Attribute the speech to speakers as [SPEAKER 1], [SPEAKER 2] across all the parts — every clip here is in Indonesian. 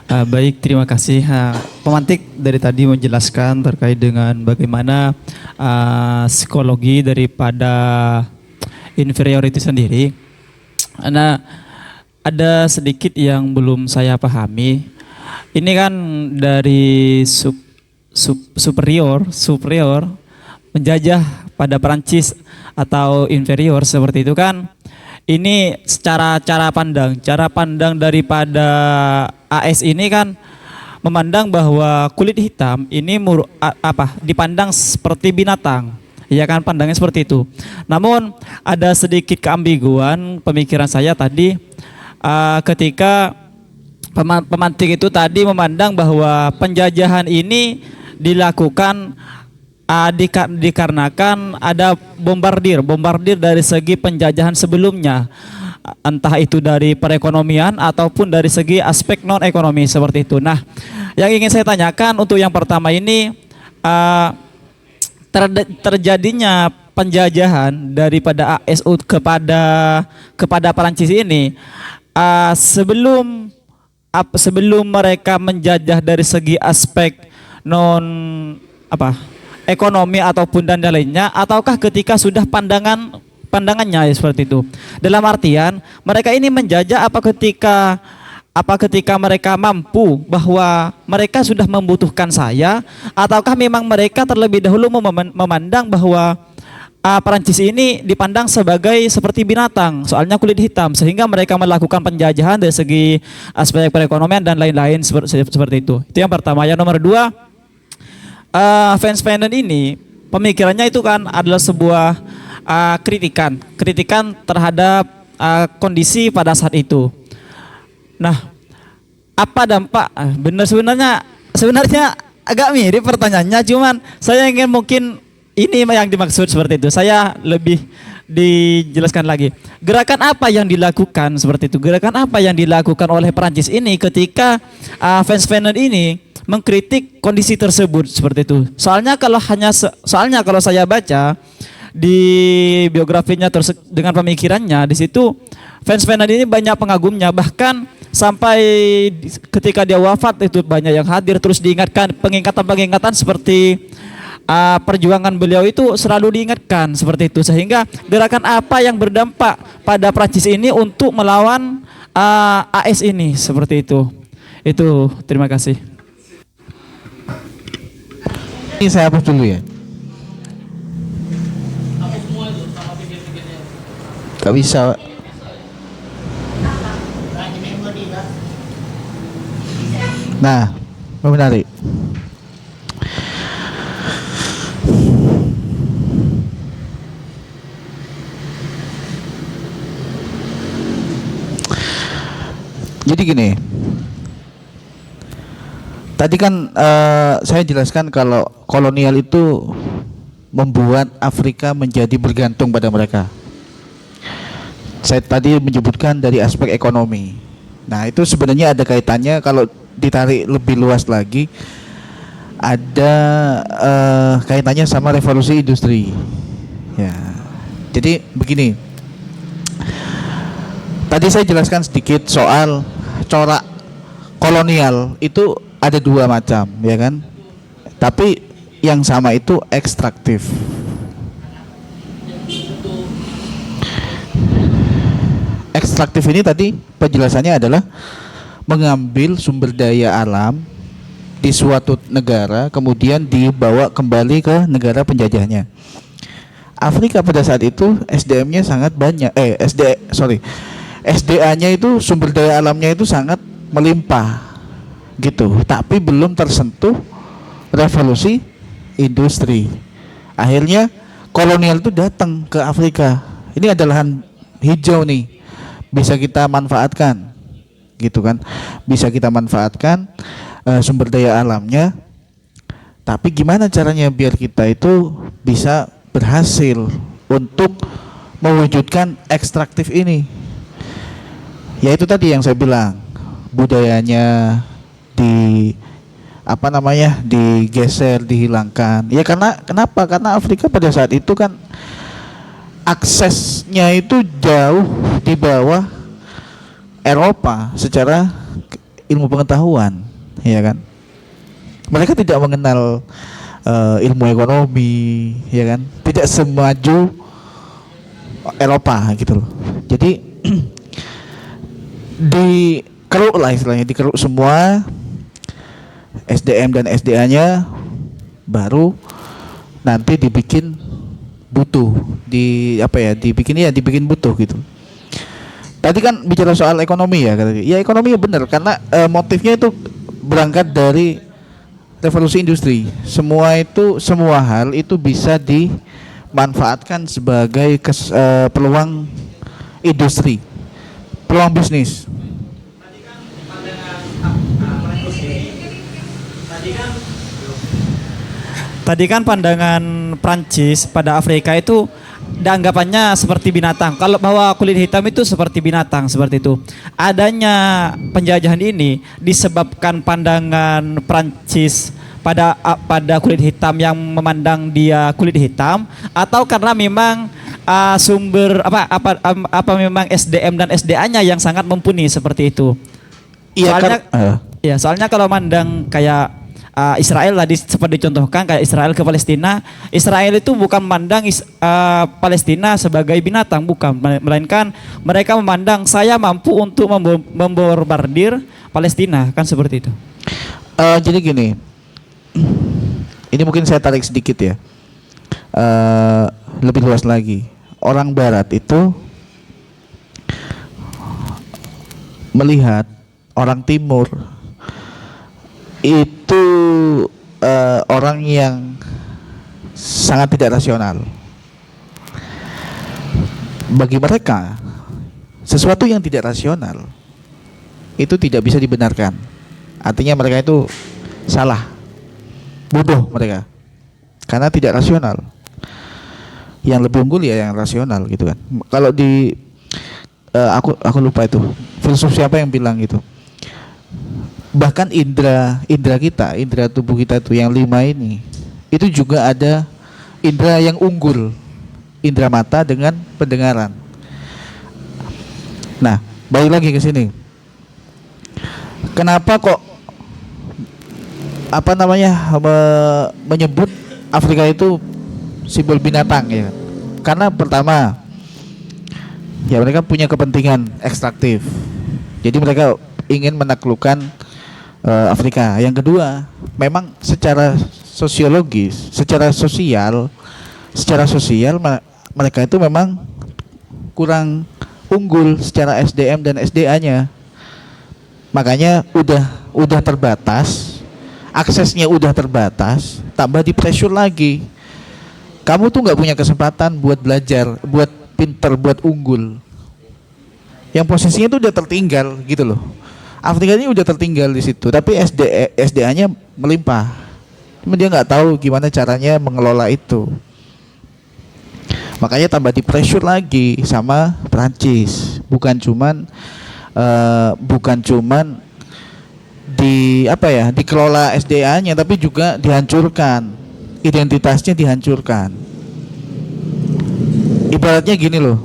[SPEAKER 1] Baik, terima kasih. Pemantik dari tadi menjelaskan terkait dengan bagaimana psikologi daripada inferior itu sendiri. Nah, ada sedikit yang belum saya pahami. Ini kan dari superior menjajah pada Perancis atau inferior seperti itu kan. Ini secara cara pandang daripada AS ini kan memandang bahwa kulit hitam ini dipandang seperti binatang. Ya kan, pandangnya seperti itu. Namun ada sedikit keambiguan pemikiran saya tadi ketika pemantik itu tadi memandang bahwa penjajahan ini dilakukan dikarenakan ada bombardir dari segi penjajahan sebelumnya, entah itu dari perekonomian ataupun dari segi aspek non ekonomi seperti itu. Nah, yang ingin saya tanyakan untuk yang pertama ini, terjadinya penjajahan daripada ASU kepada Perancis ini sebelum mereka menjajah dari segi aspek non ekonomi ataupun dan lainnya, ataukah ketika sudah pandangannya seperti itu. Dalam artian mereka ini menjajah apa ketika mereka mampu bahwa mereka sudah membutuhkan saya, ataukah memang mereka terlebih dahulu memandang bahwa Perancis ini dipandang sebagai seperti binatang, soalnya kulit hitam, sehingga mereka melakukan penjajahan dari segi aspek perekonomian dan lain-lain seperti itu. Itu yang pertama. Yang nomor dua, Frans Fanon ini pemikirannya itu kan adalah sebuah kritikan terhadap kondisi pada saat itu. Nah, apa dampak? Sebenarnya agak mirip pertanyaannya, cuman saya ingin mungkin ini yang dimaksud seperti itu. Saya lebih dijelaskan lagi. Gerakan apa yang dilakukan seperti itu? Gerakan apa yang dilakukan oleh Perancis ini ketika Frans Fanon ini mengkritik kondisi tersebut seperti itu. Soalnya kalau saya baca di biografinya dengan pemikirannya di situ, Frans Fanon ini banyak pengagumnya, bahkan sampai ketika dia wafat itu banyak yang hadir, terus diingatkan pengingatan seperti perjuangan beliau itu selalu diingatkan seperti itu, sehingga gerakan apa yang berdampak pada Prancis ini untuk melawan AS ini seperti itu. Itu, terima kasih.
[SPEAKER 2] Ini saya hapus dulu ya. Gak bisa. Nah, menarik. Jadi gini, tadi kan saya jelaskan kalau kolonial itu membuat Afrika menjadi bergantung pada mereka. Saya tadi menyebutkan dari aspek ekonomi. Nah, itu sebenarnya ada kaitannya kalau ditarik lebih luas lagi, ada kaitannya sama revolusi industri. Ya, jadi begini. Tadi saya jelaskan sedikit soal corak kolonial itu ada dua macam, ya kan? Tapi yang sama itu ekstraktif. Ekstraktif ini tadi penjelasannya adalah mengambil sumber daya alam di suatu negara kemudian dibawa kembali ke negara penjajahnya. Afrika pada saat itu SDM-nya sangat banyak, SDA-nya itu sumber daya alamnya itu sangat melimpah gitu, tapi belum tersentuh revolusi industri. Akhirnya kolonial itu datang ke Afrika. Ini ada lahan hijau nih, bisa kita manfaatkan gitu kan, bisa kita manfaatkan sumber daya alamnya. Tapi gimana caranya biar kita itu bisa berhasil untuk mewujudkan ekstraktif ini? Yaitu tadi yang saya bilang, budayanya digeser, dihilangkan. Ya kenapa? Karena Afrika pada saat itu kan aksesnya itu jauh di bawah Eropa secara ilmu pengetahuan, ya kan? Mereka tidak mengenal ilmu ekonomi, ya kan? Tidak semaju Eropa gitu loh. Jadi dikeruk lah istilahnya, dikeruk semua SDM dan SDA-nya, baru nanti dibikin butuh, dibikin butuh gitu. Tadi kan bicara soal ekonomi ya, ya ekonomi ya benar, karena motifnya itu berangkat dari revolusi industri. Semua hal itu bisa dimanfaatkan sebagai peluang industri, peluang bisnis.
[SPEAKER 1] Tadi kan pandangan Prancis pada Afrika itu dianggapannya seperti binatang. Kalau bahwa kulit hitam itu seperti binatang, seperti itu. Adanya penjajahan ini disebabkan pandangan Prancis pada kulit hitam yang memandang dia kulit hitam, atau karena memang sumber memang SDM dan SDA-nya yang sangat mumpuni seperti itu.
[SPEAKER 2] Iya,
[SPEAKER 1] Soalnya kalau mandang kayak Israel tadi seperti dicontohkan kayak Israel ke Palestina, Israel itu bukan memandang Palestina sebagai binatang, bukan, melainkan mereka memandang saya mampu untuk membombardir Palestina, kan seperti itu.
[SPEAKER 2] Jadi gini, ini mungkin saya tarik sedikit ya, lebih luas lagi. Orang Barat itu melihat orang Timur itu orang yang sangat tidak rasional. Bagi mereka, sesuatu yang tidak rasional itu tidak bisa dibenarkan. Artinya mereka itu salah, bodoh mereka, karena tidak rasional. Yang lebih unggul ya yang rasional gitu kan. Kalau di aku lupa itu filsuf siapa yang bilang gitu. Bahkan indera tubuh kita tuh yang 5 ini, itu juga ada indera yang unggul, indera mata dengan pendengaran. Nah, balik lagi ke sini. Kenapa kok menyebut Afrika itu simbol binatang ya? Karena pertama, ya mereka punya kepentingan ekstraktif. Jadi mereka ingin menaklukkan Afrika. Yang kedua, memang secara sosiologis, secara sosial mereka itu memang kurang unggul secara SDM dan SDA-nya. Makanya udah terbatas, aksesnya udah terbatas, tambah di pressure lagi. Kamu tuh nggak punya kesempatan buat belajar, buat pinter, buat unggul. Yang posisinya tuh udah tertinggal gitu loh. Afrika ini udah tertinggal di situ, tapi SDA-nya melimpah. Cuma dia nggak tahu gimana caranya mengelola itu. Makanya tambah di pressure lagi sama Prancis. Bukan cuman dikelola SDA-nya, tapi juga dihancurkan. Identitasnya dihancurkan. Ibaratnya gini loh.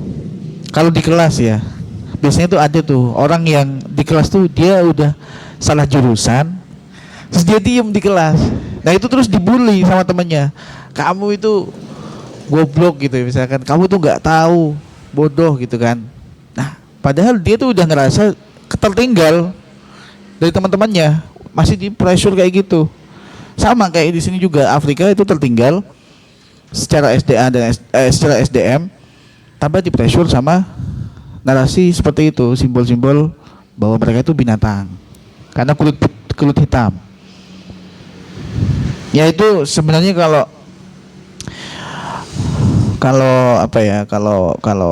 [SPEAKER 2] Kalau di kelas ya, biasanya tuh ada tuh orang yang di kelas tuh dia udah salah jurusan, terus dia diem di kelas. Nah itu terus dibully sama temennya. Kamu itu goblok gitu ya, misalkan. Kamu tuh nggak tahu, bodoh gitu kan. Nah padahal dia tuh udah ngerasa tertinggal dari teman-temannya, masih di pressure kayak gitu. Sama kayak di sini juga, Afrika itu tertinggal secara SDA dan secara SDM, tambah di pressure sama narasi seperti itu, simbol-simbol bahwa mereka itu binatang karena kulit hitam. Ya itu sebenarnya kalau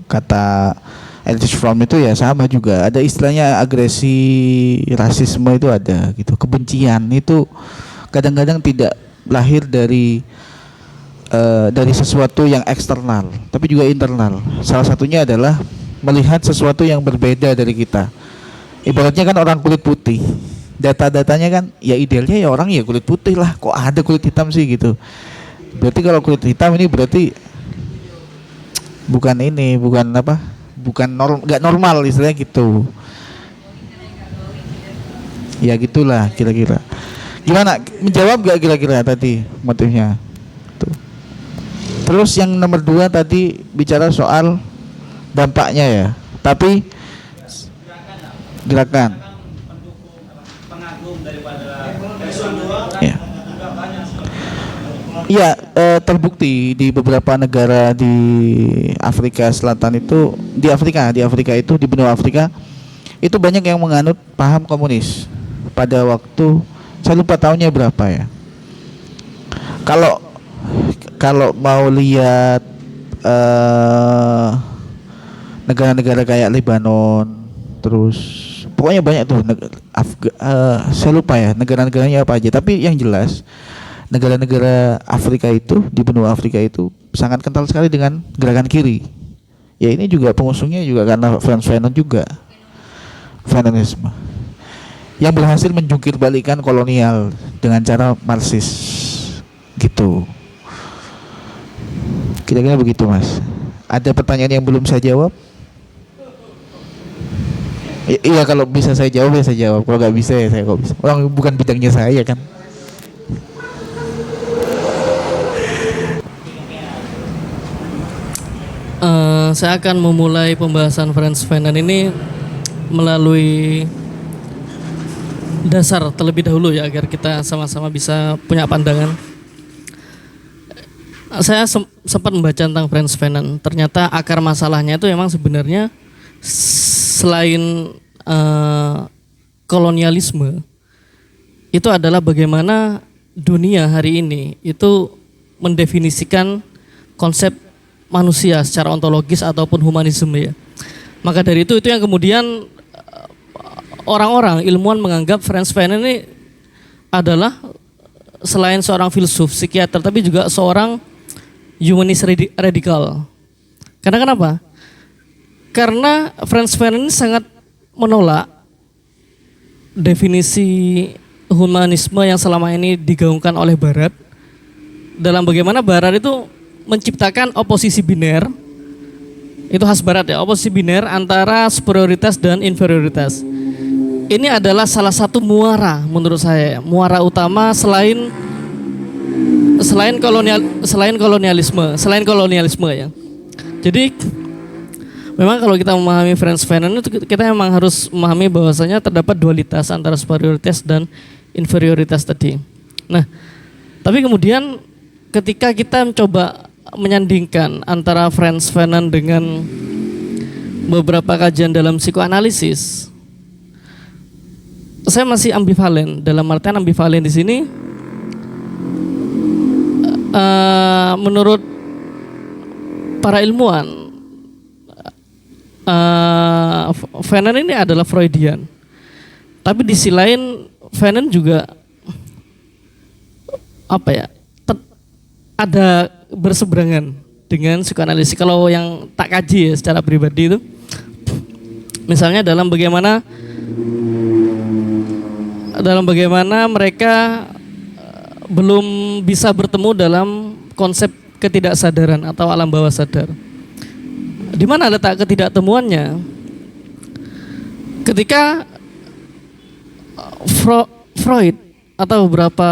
[SPEAKER 2] kata Erich Fromm itu ya sama juga, ada istilahnya agresi rasisme itu ada gitu. Kebencian itu kadang-kadang tidak lahir dari sesuatu yang eksternal, tapi juga internal. Salah satunya adalah melihat sesuatu yang berbeda dari kita. Ibaratnya kan orang kulit putih, data-datanya kan ya idealnya ya orang ya kulit putih lah, kok ada kulit hitam sih gitu. Berarti kalau kulit hitam ini berarti bukan nggak normal istilahnya gitu. Ya gitulah kira-kira. Gimana? Menjawab gak kira-kira tadi motifnya? Tuh. Terus yang nomor 2 tadi bicara soal dampaknya ya. Tapi gerakan. Ya. Iya, terbukti di beberapa negara di Afrika Selatan itu, di Afrika itu, di benua Afrika itu banyak yang menganut paham komunis pada waktu, saya lupa tahunnya berapa ya. Kalau kalau mau lihat negara-negara kayak Lebanon, terus pokoknya banyak tuh saya lupa ya negara-negaranya apa aja, tapi yang jelas negara-negara Afrika itu, di benua Afrika itu sangat kental sekali dengan gerakan kiri. Ya ini juga pengusungnya juga karena Frantz Fanon juga, Fanonisme, yang berhasil menjungkir balikan kolonial dengan cara Marxis gitu. Kira-kira begitu Mas. Ada pertanyaan yang belum saya jawab? Iya, kalau bisa saya jawab ya saya jawab, kalau nggak bisa ya saya nggak bisa. Orang bukan bidangnya saya kan.
[SPEAKER 3] Saya akan memulai pembahasan Frantz Fanon ini melalui dasar terlebih dahulu ya, agar kita sama-sama bisa punya pandangan. Saya sempat membaca tentang Frantz Fanon. Ternyata akar masalahnya itu memang sebenarnya selain kolonialisme, itu adalah bagaimana dunia hari ini itu mendefinisikan konsep manusia secara ontologis ataupun humanisme ya. Maka dari itu yang kemudian orang-orang ilmuwan menganggap Frantz Fanon ini adalah selain seorang filsuf, psikiater, tapi juga seorang humanis radikal. Karena kenapa? Karena Frantz Fanon ini sangat menolak definisi humanisme yang selama ini digaungkan oleh Barat, dalam bagaimana Barat itu menciptakan oposisi biner. Itu khas Barat ya, oposisi biner antara superioritas dan inferioritas. Ini adalah salah satu muara menurut saya, muara utama selain kolonialisme ya. Jadi memang kalau kita memahami Frantz Fanon itu kita memang harus memahami bahwasanya terdapat dualitas antara superioritas dan inferioritas tadi. Nah, tapi kemudian ketika kita mencoba menyandingkan antara Frantz Fanon dengan beberapa kajian dalam psikoanalisis, saya masih ambivalen. Dalam artian ambivalen di sini, menurut para ilmuwan, Fanon ini adalah Freudian. Tapi di sisi lain Fanon juga ada berseberangan dengan psikoanalisis. Kalau yang tak kaji ya secara pribadi itu, misalnya dalam bagaimana mereka belum bisa bertemu dalam konsep ketidaksadaran atau alam bawah sadar. Di mana letak ketidaktemuannya? Ketika Freud atau beberapa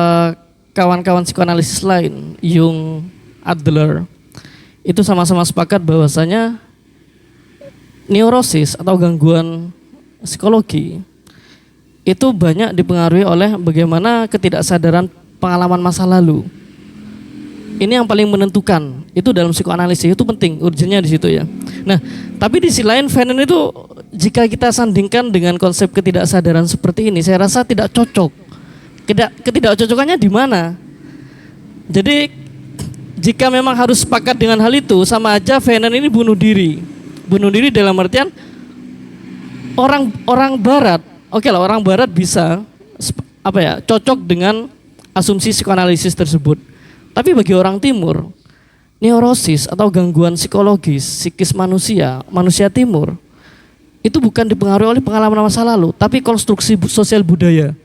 [SPEAKER 3] kawan-kawan psikoanalisis lain, Jung, Adler, itu sama-sama sepakat bahwasanya neurosis atau gangguan psikologi itu banyak dipengaruhi oleh bagaimana ketidaksadaran pengalaman masa lalu. Ini yang paling menentukan. Itu dalam psikoanalisis itu penting, urgennya di situ ya. Nah, tapi di sisi lain Fanon itu jika kita sandingkan dengan konsep ketidaksadaran seperti ini, saya rasa tidak cocok. Ketidakcocokannya di mana? Jadi jika memang harus sepakat dengan hal itu, sama aja Fanon ini bunuh diri. Bunuh diri dalam artian orang Barat, oke lah, orang Barat bisa cocok dengan asumsi psikoanalisis tersebut. Tapi bagi orang Timur, neurosis atau gangguan psikologis, psikis manusia Timur itu bukan dipengaruhi oleh pengalaman masa lalu, tapi konstruksi sosial budaya.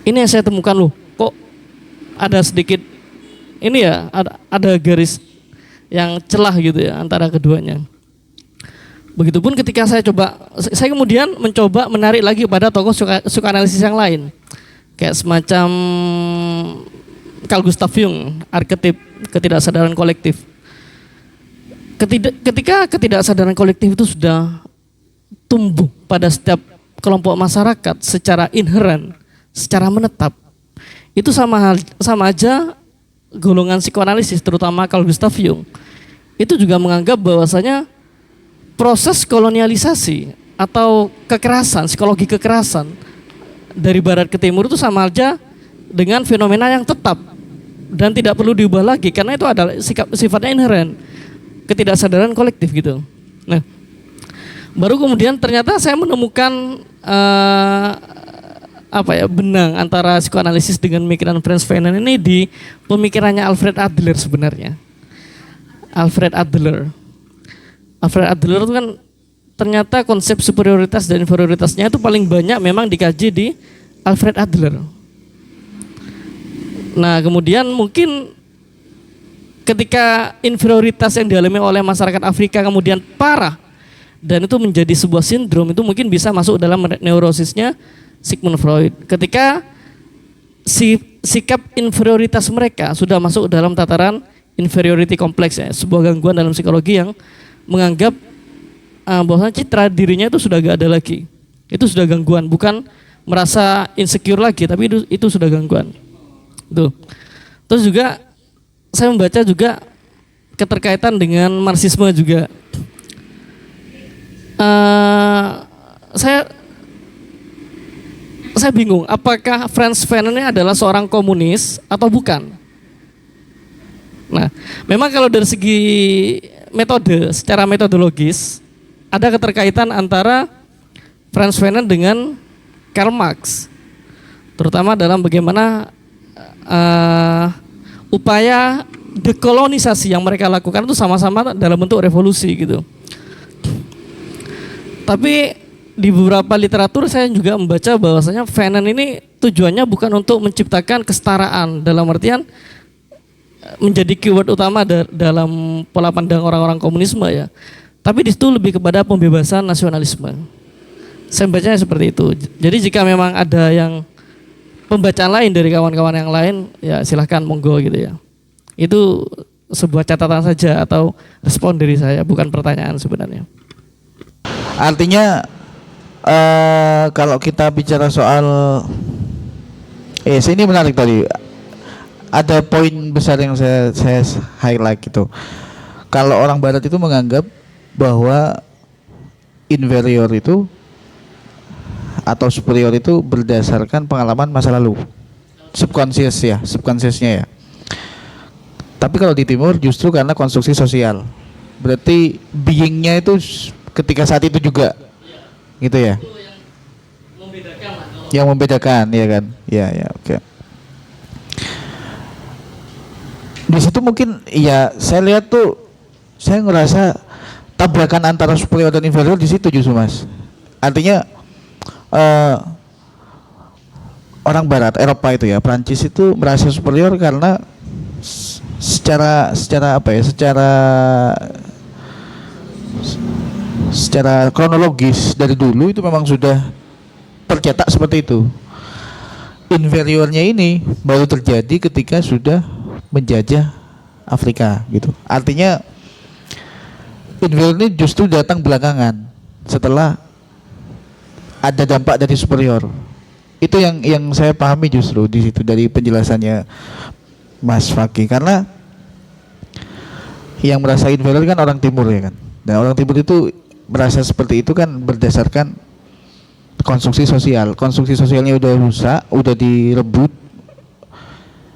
[SPEAKER 3] Ini yang saya temukan loh, kok ada sedikit ini ya, ada garis yang celah gitu ya antara keduanya. Begitupun ketika saya kemudian mencoba menarik lagi pada tokoh psikoanalisis yang lain, kayak semacam Carl Gustav Jung, arketip ketidaksadaran kolektif. Ketika ketidaksadaran kolektif itu sudah tumbuh pada setiap kelompok masyarakat secara inheren, secara menetap, itu sama aja golongan psikoanalisis, terutama Carl Gustav Jung, itu juga menganggap bahwasanya proses kolonialisasi atau kekerasan, psikologi kekerasan dari barat ke timur itu sama aja dengan fenomena yang tetap dan tidak perlu diubah lagi karena itu adalah sifatnya inheren, ketidaksadaran kolektif gitu. Nah, baru kemudian ternyata saya menemukan benang antara psikoanalisis dengan pemikiran Frans Fanon ini di pemikirannya Alfred Adler sebenarnya. Alfred Adler itu kan ternyata konsep superioritas dan inferioritasnya itu paling banyak memang dikaji di Alfred Adler. Nah, kemudian mungkin ketika inferioritas yang dialami oleh masyarakat Afrika kemudian parah dan itu menjadi sebuah sindrom, itu mungkin bisa masuk dalam neurosisnya Sigmund Freud. Ketika sikap inferioritas mereka sudah masuk dalam tataran inferiority complex, ya, sebuah gangguan dalam psikologi yang menganggap bahwa citra dirinya itu sudah gak ada lagi. Itu sudah gangguan, bukan merasa insecure lagi, tapi itu sudah gangguan. Tuh. Terus juga saya membaca juga keterkaitan dengan Marxisme juga. Saya bingung, apakah Frans Fanon ini adalah seorang komunis atau bukan? Nah, memang kalau dari segi metode, secara metodologis ada keterkaitan antara Frans Fanon dengan Karl Marx, terutama dalam bagaimana upaya dekolonisasi yang mereka lakukan itu sama-sama dalam bentuk revolusi gitu. Tapi di beberapa literatur saya juga membaca bahwasanya Fanon ini tujuannya bukan untuk menciptakan kesetaraan dalam artian menjadi keyword utama dalam pola pandang orang-orang komunisme ya. Tapi di situ lebih kepada pembebasan nasionalisme. Saya bacanya seperti itu. Jadi jika memang ada yang pembacaan lain dari kawan-kawan yang lain, ya silahkan monggo gitu ya. Itu sebuah catatan saja atau respon dari saya, bukan pertanyaan sebenarnya.
[SPEAKER 2] Artinya kalau kita bicara soal ini menarik tadi. Ada poin besar yang saya highlight gitu. Kalau orang barat itu menganggap bahwa inferior itu atau superior itu berdasarkan pengalaman masa lalu, subconsciousnya ya. Tapi kalau di timur justru karena konstruksi sosial. Berarti beingnya itu ketika saat itu juga gitu ya. Yang membedakan ya kan. Ya oke. Di situ mungkin ya saya lihat tuh, saya ngerasa tabrakan antara superior dan inferior di situ justru Mas. Artinya orang Barat, Eropa itu ya, Prancis itu merasa superior karena secara kronologis dari dulu itu memang sudah tercetak seperti itu. Inferiornya ini baru terjadi ketika sudah menjajah Afrika gitu. Artinya inferior ini justru datang belakangan setelah ada dampak dari superior. Itu yang saya pahami justru di situ dari penjelasannya Mas Fakih, karena yang merasa inferior kan orang timur ya kan. Dan orang timur itu merasa seperti itu kan berdasarkan konstruksi sosial. Konstruksi sosialnya udah rusak, udah direbut.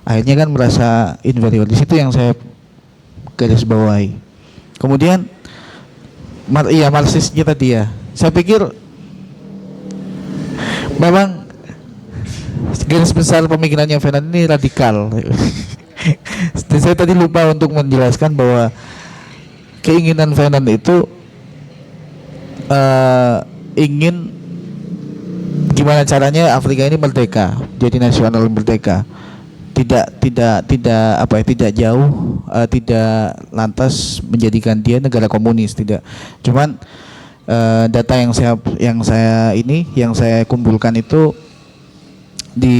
[SPEAKER 2] Akhirnya kan merasa inferior. Di situ yang saya garis bawahi. Kemudian Marxisnya tadi ya. Saya pikir memang garis besar pemikirannya Fanon ini radikal. Saya tadi lupa untuk menjelaskan bahwa keinginan Fanon itu ingin gimana caranya Afrika ini merdeka, jadi nasional merdeka. Tidak jauh, tidak lantas menjadikan dia negara komunis, tidak. Cuman data yang saya kumpulkan itu di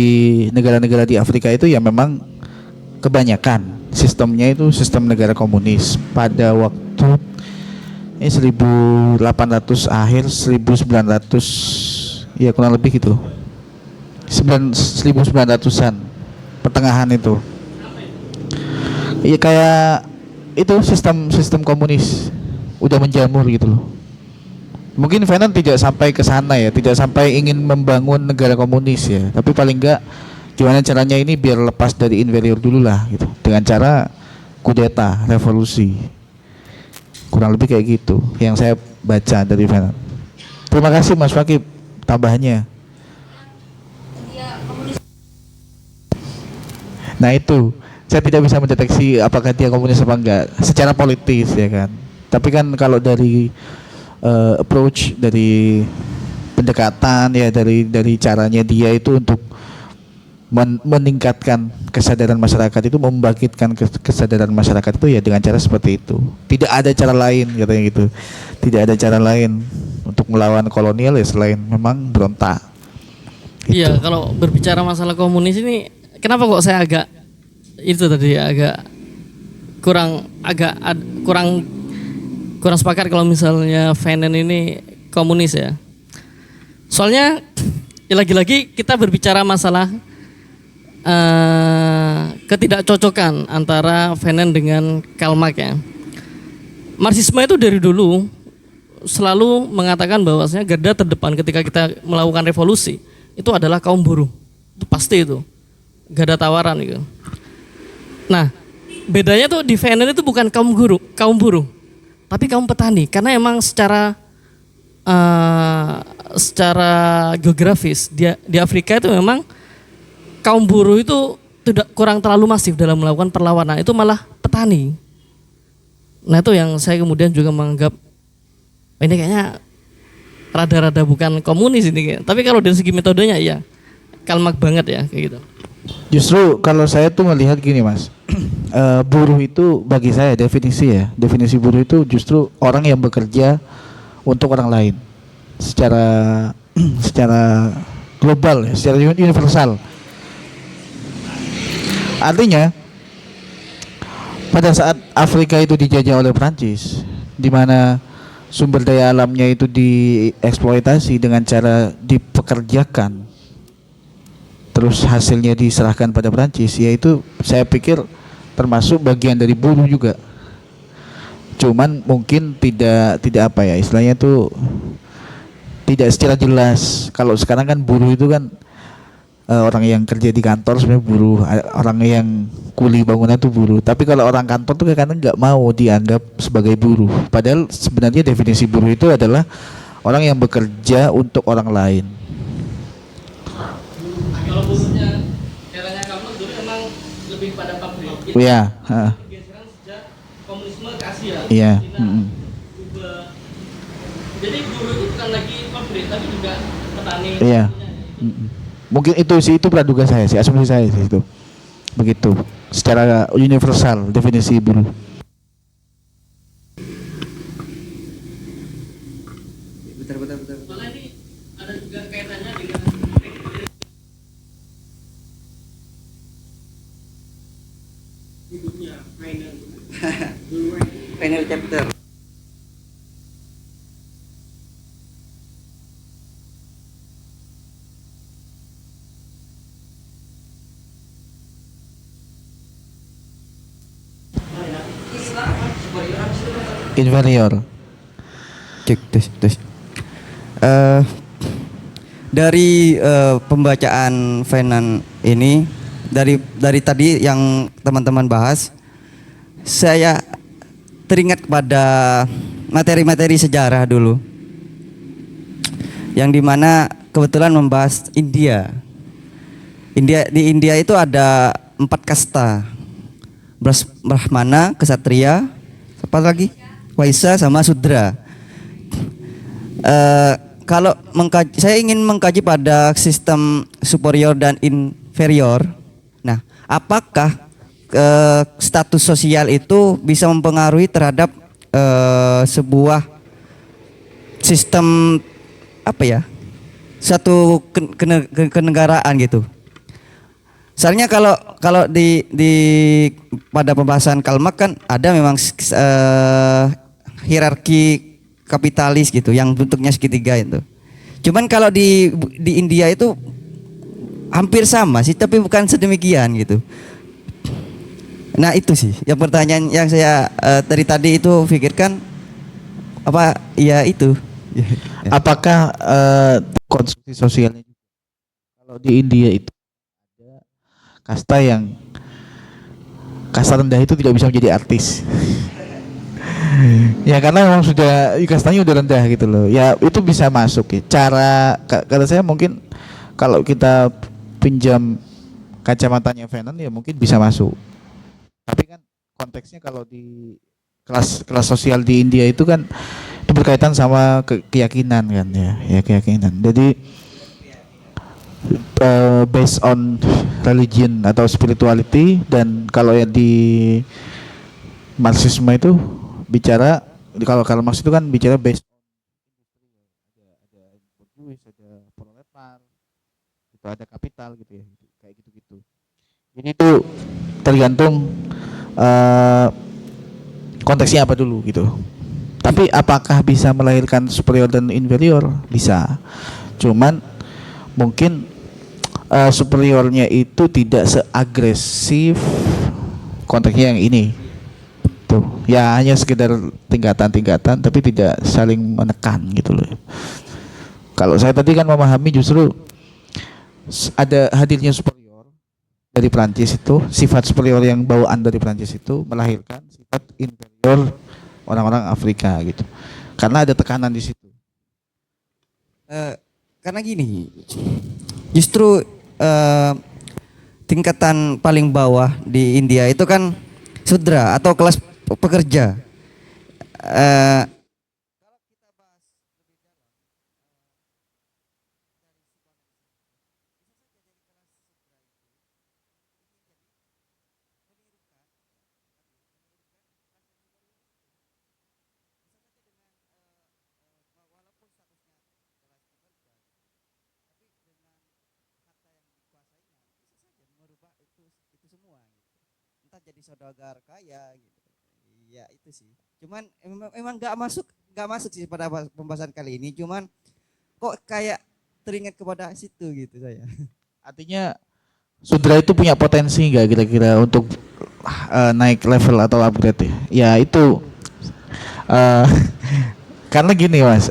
[SPEAKER 2] negara-negara di Afrika itu ya memang kebanyakan sistemnya itu sistem negara komunis pada waktu ini 1800 akhir 1900 ya kurang lebih gitu 1900-an pertengahan itu iya kayak itu sistem komunis udah menjamur gitu loh. Mungkin Venom tidak sampai ke sana ya, tidak sampai ingin membangun negara komunis ya, tapi paling enggak gimana caranya ini biar lepas dari inferior dulu lah gitu, dengan cara kudeta, revolusi. Kurang lebih kayak gitu yang saya baca dari Venom. Terima kasih Mas Fakib tambahannya. Nah itu saya tidak bisa mendeteksi apakah dia komunis apa enggak secara politis ya kan. Tapi kan kalau dari approach, dari pendekatan ya, dari caranya dia itu untuk meningkatkan kesadaran masyarakat itu, membangkitkan kesadaran masyarakat itu ya dengan cara seperti itu. Tidak ada cara lain katanya gitu. Tidak ada cara lain untuk melawan kolonial ya selain memang berontak.
[SPEAKER 3] Iya, kalau berbicara masalah komunis ini, kenapa kok saya agak itu tadi agak kurang sepakat kalau misalnya Venom ini komunis ya. Soalnya ya lagi-lagi kita berbicara masalah ketidakcocokan antara Venom dengan Karl Marx ya. Marxisme itu dari dulu selalu mengatakan bahwasanya garda terdepan ketika kita melakukan revolusi itu adalah kaum buruh. Itu pasti itu. Gak ada tawaran gitu. Nah, bedanya tuh di Venom itu bukan kaum buruh, tapi kaum petani, karena emang secara geografis di Afrika itu memang kaum buruh itu tidak kurang terlalu masif dalam melakukan perlawanan, itu malah petani. Nah itu yang saya kemudian juga menganggap ini kayaknya rada-rada bukan komunis ini, tapi kalau dari segi metodenya ya Karl Marx banget ya kayak gitu.
[SPEAKER 2] Justru kalau saya tuh melihat gini Mas, buruh itu bagi saya definisi buruh itu justru orang yang bekerja untuk orang lain secara global ya, secara universal. Artinya pada saat Afrika itu dijajah oleh Prancis, di mana sumber daya alamnya itu dieksploitasi dengan cara dipekerjakan, terus hasilnya diserahkan pada Prancis, yaitu saya pikir termasuk bagian dari buruh juga. Cuman mungkin tidak apa ya istilahnya tuh tidak secara jelas. Kalau sekarang kan buruh itu kan orang yang kerja di kantor sebenarnya buruh, orang yang kuli bangunan itu buruh. Tapi kalau orang kantor tuh kadang nggak mau dianggap sebagai buruh. Padahal sebenarnya definisi buruh itu adalah orang yang bekerja untuk orang lain.
[SPEAKER 3] Kalau buruhnya eranya kamu dulu emang lebih pada pabrik.
[SPEAKER 2] Iya.
[SPEAKER 3] Pergeseran sejak komunisme ke Asia.
[SPEAKER 2] Iya.
[SPEAKER 3] Kuba. Jadi buruh itu bukan lagi pabrik tapi juga petani.
[SPEAKER 2] Iya. Mungkin itu sih, itu praduga saya sih, asumsi saya sih itu. Begitu. Secara universal definisi buruh.
[SPEAKER 4] Betul.
[SPEAKER 3] Soalnya ini ada juga kaitannya dengan hidupnya
[SPEAKER 4] Final chapter.
[SPEAKER 2] Inferior.
[SPEAKER 4] Cek tes. Dari pembacaan Venom ini, dari tadi yang teman-teman bahas, saya teringat kepada materi-materi sejarah dulu, yang dimana kebetulan membahas India. Di India itu ada 4 kasta: Brahmana, Ksatria, apa lagi? Waisya sama Sudra. Kalau saya ingin mengkaji pada sistem superior dan inferior. Nah, apakah status sosial itu bisa mempengaruhi terhadap sebuah sistem apa ya, satu kenegaraan gitu. Soalnya kalau kalau di pada pembahasan Karl Marx kan ada memang hierarki kapitalis gitu yang bentuknya segitiga itu. Cuman kalau di India itu hampir sama sih, tapi bukan sedemikian gitu. Nah itu sih yang pertanyaan yang saya dari tadi itu pikirkan apa ya itu.
[SPEAKER 2] Apakah konstruksi sosialnya juga? Kalau di India itu ada kasta yang kasta rendah itu tidak bisa menjadi artis. Ya karena memang sudah kastanya udah rendah gitu loh. Ya itu bisa masuk ya. Cara kata saya mungkin kalau kita pinjam kacamatanya Venom ya mungkin bisa masuk. Tapi kan konteksnya kalau di kelas sosial di India itu kan itu berkaitan sama keyakinan kan ya keyakinan. Jadi based on religion atau spirituality, dan kalau ya di Marxisme itu bicara, kalau Marx itu kan bicara based on ada bourgeois, ada proletar, itu ada kapital gitu ya, kayak gitu-gitu. Jadi itu tergantung konteksnya apa dulu gitu. Tapi apakah bisa melahirkan superior dan inferior? Bisa. Cuman mungkin superiornya itu tidak seagresif konteksnya yang ini. Tuh, ya hanya sekedar tingkatan-tingkatan tapi tidak saling menekan gitu loh. Kalau saya tadi kan memahami justru ada hadirnya superior dari Prancis itu, sifat superior yang bawaan dari Prancis itu melahirkan sifat inferior orang-orang Afrika gitu. Karena ada tekanan di situ.
[SPEAKER 4] Karena gini, justru tingkatan paling bawah di India itu kan sudra atau kelas pekerja. Entah jadi saudagar kaya gitu. Ya itu sih. Cuman memang nggak masuk sih pada pembahasan kali ini. Cuman kok kayak teringat kepada situ gitu saya.
[SPEAKER 2] Artinya sudra itu punya potensi nggak kira-kira untuk naik level atau upgrade ya? Ya itu karena gini mas,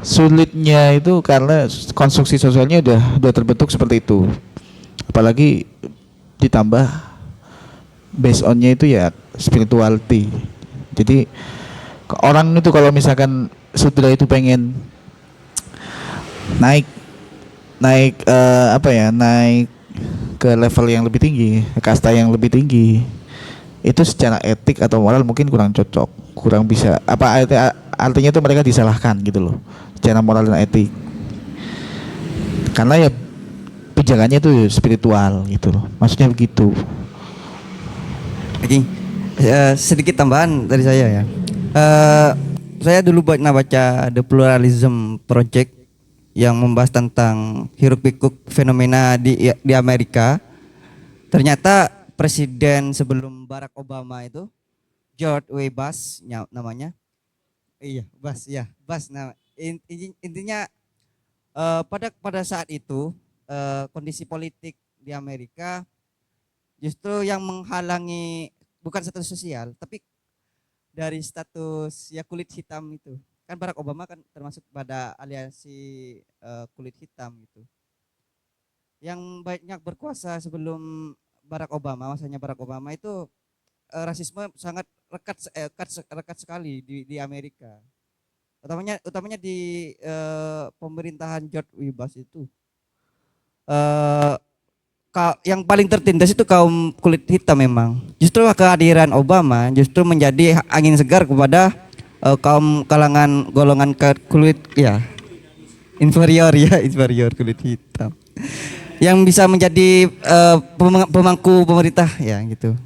[SPEAKER 2] sulitnya itu karena konstruksi sosialnya udah terbentuk seperti itu. Apalagi ditambah based on-nya itu ya spirituality. Jadi orang itu kalau misalkan sudra itu pengen naik naik ke level yang lebih tinggi, kasta yang lebih tinggi, itu secara etik atau moral mungkin kurang cocok, kurang bisa artinya itu mereka disalahkan gitu loh secara moral dan etik, karena ya pijakannya itu spiritual gitu loh, maksudnya begitu.
[SPEAKER 4] Oke, sedikit tambahan dari saya ya. Saya dulu pernah baca The Pluralism Project yang membahas tentang hiruk pikuk fenomena di Amerika. Ternyata presiden sebelum Barack Obama itu George W. Bush namanya. Iya, Bush ya, Bush. Nah, intinya pada saat itu kondisi politik di Amerika justru yang menghalangi bukan status sosial, tapi dari status ya kulit hitam itu. Kan Barack Obama kan termasuk pada aliansi kulit hitam gitu. Yang banyak berkuasa sebelum masanya Barack Obama itu rasisme sangat rekat sekali di Amerika. Utamanya di pemerintahan George W. Bush itu. Yang paling tertindas itu kaum kulit hitam memang. Justru kehadiran Obama justru menjadi angin segar kepada kaum golongan kulit ya inferior kulit hitam yang bisa menjadi pemangku pemerintah ya gitu.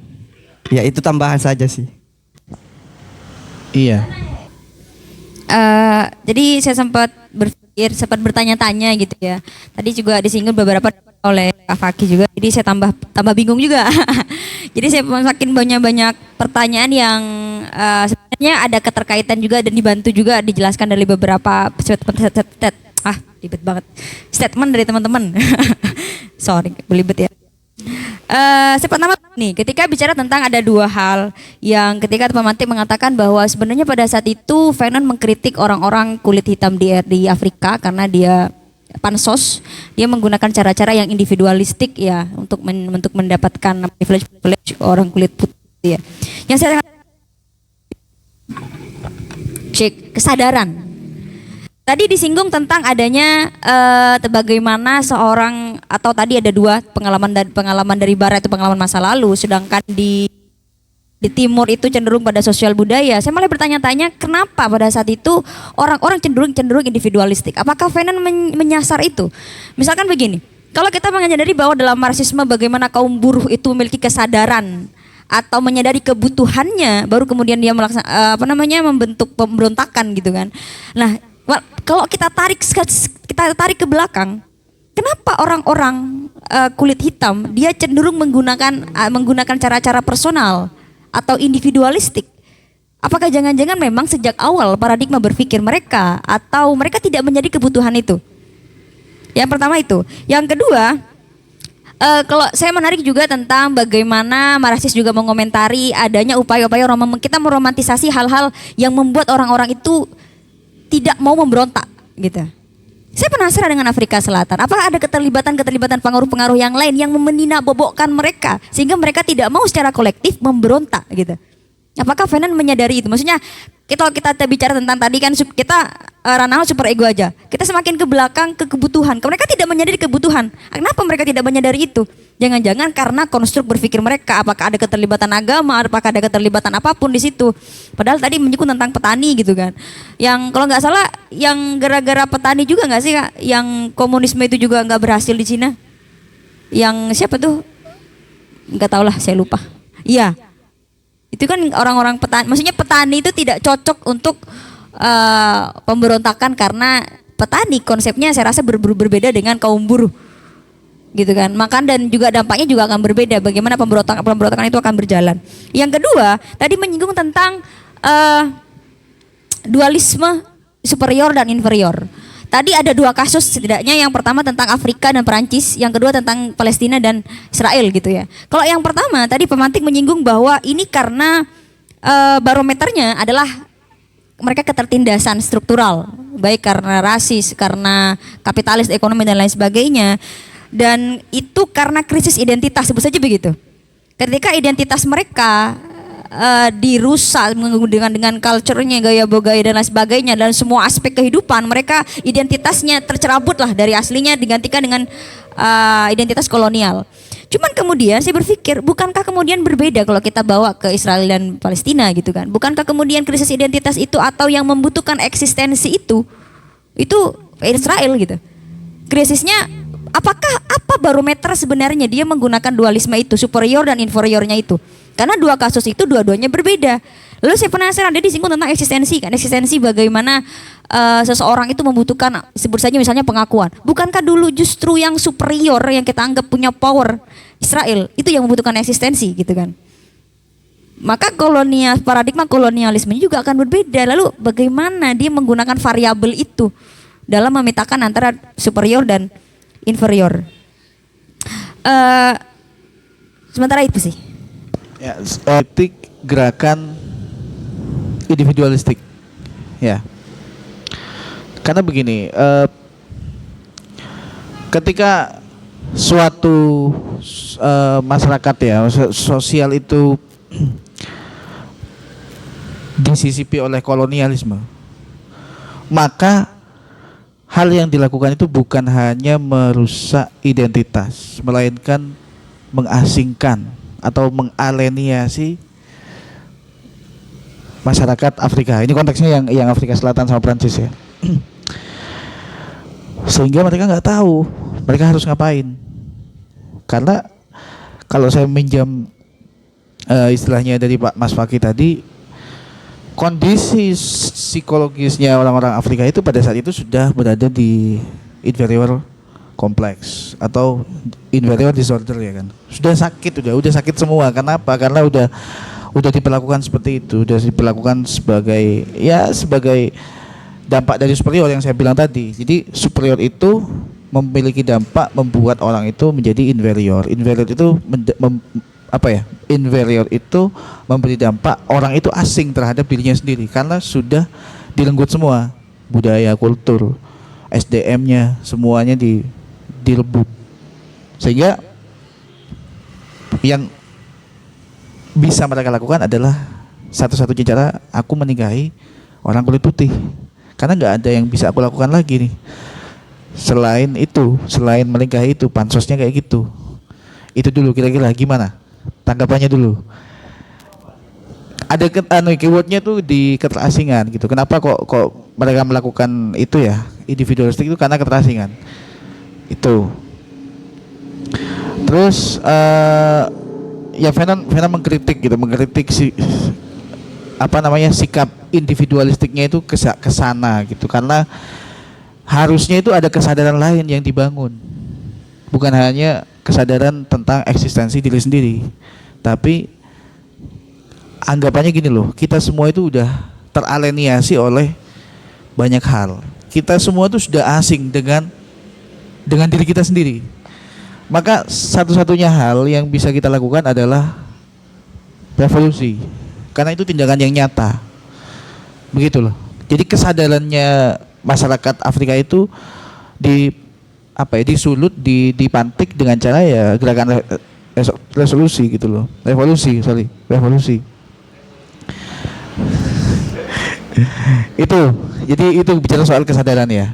[SPEAKER 4] Ya itu tambahan saja sih.
[SPEAKER 2] Iya.
[SPEAKER 5] Jadi saya sempat berpikir, sempat bertanya-tanya gitu ya. Tadi juga disinggung beberapa oleh Kak Faki juga. Jadi saya tambah bingung juga. Jadi saya makin banyak pertanyaan yang sebenarnya ada keterkaitan juga dan dibantu juga dijelaskan dari beberapa ribet banget statement dari teman-teman. Sorry, belibet ya. Pertama nih, ketika bicara tentang ada dua hal yang ketika pemantik mengatakan bahwa sebenarnya pada saat itu Fanon mengkritik orang-orang kulit hitam di Afrika karena dia pansos, dia menggunakan cara-cara yang individualistik ya untuk mendapatkan privilege orang kulit putih ya. Yang saya kesadaran. Tadi disinggung tentang adanya bagaimana seorang atau tadi ada dua pengalaman dari barat itu pengalaman masa lalu, sedangkan di timur itu cenderung pada sosial budaya. Saya malah bertanya-tanya kenapa pada saat itu orang-orang cenderung individualistik. Apakah Fanon menyasar itu? Misalkan begini, kalau kita menyadari bahwa dalam marxisme bagaimana kaum buruh itu memiliki kesadaran atau menyadari kebutuhannya, baru kemudian dia membentuk pemberontakan gitu kan. Nah, kalau kita tarik ke belakang, kenapa orang-orang kulit hitam dia cenderung menggunakan cara-cara personal atau individualistik? Apakah jangan-jangan memang sejak awal paradigma berpikir mereka atau mereka tidak menjadi kebutuhan itu? Yang pertama itu. Yang kedua, kalau saya menarik juga tentang bagaimana Marxis juga mengomentari adanya upaya-upaya kita meromantisasi hal-hal yang membuat orang-orang itu tidak mau memberontak gitu. Saya penasaran dengan Afrika Selatan. Apakah ada keterlibatan pengaruh-pengaruh yang lain yang menina-bobokkan mereka sehingga mereka tidak mau secara kolektif memberontak gitu. Apakah Fanon menyadari itu? Maksudnya kalau kita bicara tentang tadi kan kita ranah super ego aja. Kita semakin ke belakang ke kebutuhan. Mereka tidak menyadari kebutuhan. Kenapa mereka tidak menyadari itu? Jangan-jangan karena konstruk berpikir mereka, apakah ada keterlibatan agama, apakah ada keterlibatan apapun di situ. Padahal tadi menyinggung tentang petani gitu kan. Yang kalau nggak salah, yang gara-gara petani juga nggak sih Kak? Yang komunisme itu juga nggak berhasil di Cina. Yang siapa tuh? Nggak tahu lah, saya lupa. Iya. Itu kan orang-orang petani, maksudnya petani itu tidak cocok untuk pemberontakan karena petani konsepnya saya rasa berbeda dengan kaum buruh. Gitu kan, makan dan juga dampaknya juga akan berbeda. Bagaimana pemberontakan itu akan berjalan. Yang kedua, tadi menyinggung tentang dualisme superior dan inferior. Tadi ada dua kasus setidaknya. Yang pertama tentang Afrika dan Perancis, yang kedua tentang Palestina dan Israel gitu ya. Kalau yang pertama tadi pemantik menyinggung bahwa ini karena barometernya adalah mereka ketertindasan struktural, baik karena rasis, karena kapitalis ekonomi dan lain sebagainya. Dan itu karena krisis identitas, sebut saja begitu. Ketika identitas mereka dirusak dengan culture-nya, gaya budaya dan lain sebagainya, dan semua aspek kehidupan mereka identitasnya tercerabut lah dari aslinya, digantikan dengan identitas kolonial. Cuman kemudian saya berpikir, bukankah kemudian berbeda kalau kita bawa ke Israel dan Palestina gitu kan? Bukankah kemudian krisis identitas itu atau yang membutuhkan eksistensi itu Israel gitu? Krisisnya apa barometer sebenarnya dia menggunakan dualisme itu, superior dan inferiornya itu? Karena dua kasus itu dua-duanya berbeda. Lalu saya penasaran, dia disinggung tentang eksistensi kan, eksistensi bagaimana seseorang itu membutuhkan, sebut saja misalnya pengakuan. Bukankah dulu justru yang superior yang kita anggap punya power, Israel, itu yang membutuhkan eksistensi gitu kan? Maka paradigma kolonialisme juga akan berbeda. Lalu bagaimana dia menggunakan variabel itu dalam memetakan antara superior dan inferior? Sementara itu sih.
[SPEAKER 2] Ya, etik gerakan individualistik. Ya. Karena begini, ketika suatu masyarakat ya, sosial itu disisipi oleh kolonialisme, maka hal yang dilakukan itu bukan hanya merusak identitas, melainkan mengasingkan atau mengaleniasi masyarakat Afrika. Ini konteksnya yang Afrika Selatan sama Prancis ya. Sehingga mereka nggak tahu mereka harus ngapain. Karena kalau saya minjam istilahnya dari Pak Mas Faki tadi, kondisi psikologisnya orang-orang Afrika itu pada saat itu sudah berada di inferior kompleks atau inferior disorder ya kan. Sudah sakit, udah sakit semua. Kenapa? Karena udah diperlakukan seperti itu, udah diperlakukan sebagai dampak dari superior yang saya bilang tadi. Jadi superior itu memiliki dampak membuat orang itu menjadi inferior. Inferior itu inferior itu memberi dampak orang itu asing terhadap dirinya sendiri karena sudah direnggut semua budaya, kultur, SDM-nya semuanya direbut. Sehingga yang bisa mereka lakukan adalah satu-satunya cara aku menikahi orang kulit putih. Karena nggak ada yang bisa aku lakukan lagi nih. Selain menikahi itu, pansosnya kayak gitu. Itu dulu kira-kira gimana? Tanggapannya dulu. Ada keywordnya tuh di keterasingan gitu. Kenapa kok mereka melakukan itu ya? Individualistik itu karena keterasingan. Itu. Terus Fanon mengkritik sikap individualistiknya itu ke sana gitu. Karena harusnya itu ada kesadaran lain yang dibangun. Bukan hanya kesadaran tentang eksistensi diri sendiri. Tapi anggapannya gini loh, kita semua itu udah teraleniasi oleh banyak hal. Kita semua itu sudah asing dengan diri kita sendiri. Maka satu-satunya hal yang bisa kita lakukan adalah revolusi. Karena itu tindakan yang nyata. Begitu loh. Jadi kesadarannya masyarakat Afrika itu disulut, dipantik dengan cara ya gerakan revolusi gitu loh. Revolusi. Jadi itu bicara soal kesadaran ya.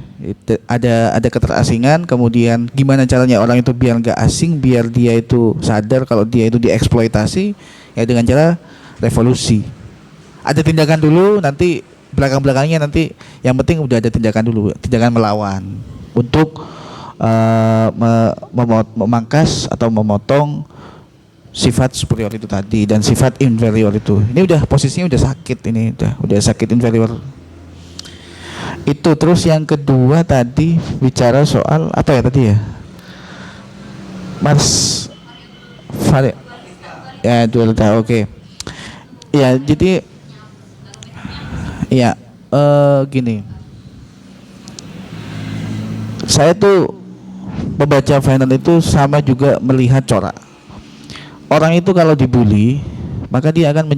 [SPEAKER 2] Ada keterasingan, kemudian gimana caranya orang itu biar nggak asing, biar dia itu sadar kalau dia itu dieksploitasi ya dengan cara revolusi. Ada tindakan dulu, nanti belakang-belakangnya nanti yang penting udah ada tindakan dulu, tindakan melawan untuk memangkas atau memotong sifat superior itu tadi dan sifat inferior itu. Ini udah posisinya udah sakit, ini udah sakit inferior. Itu. Terus yang kedua tadi bicara soal apa ya tadi ya? Dualita. Oke. Ya, jadi ya gini. Saya tuh membaca Fanon itu sama juga melihat corak. Orang itu kalau dibully, maka dia akan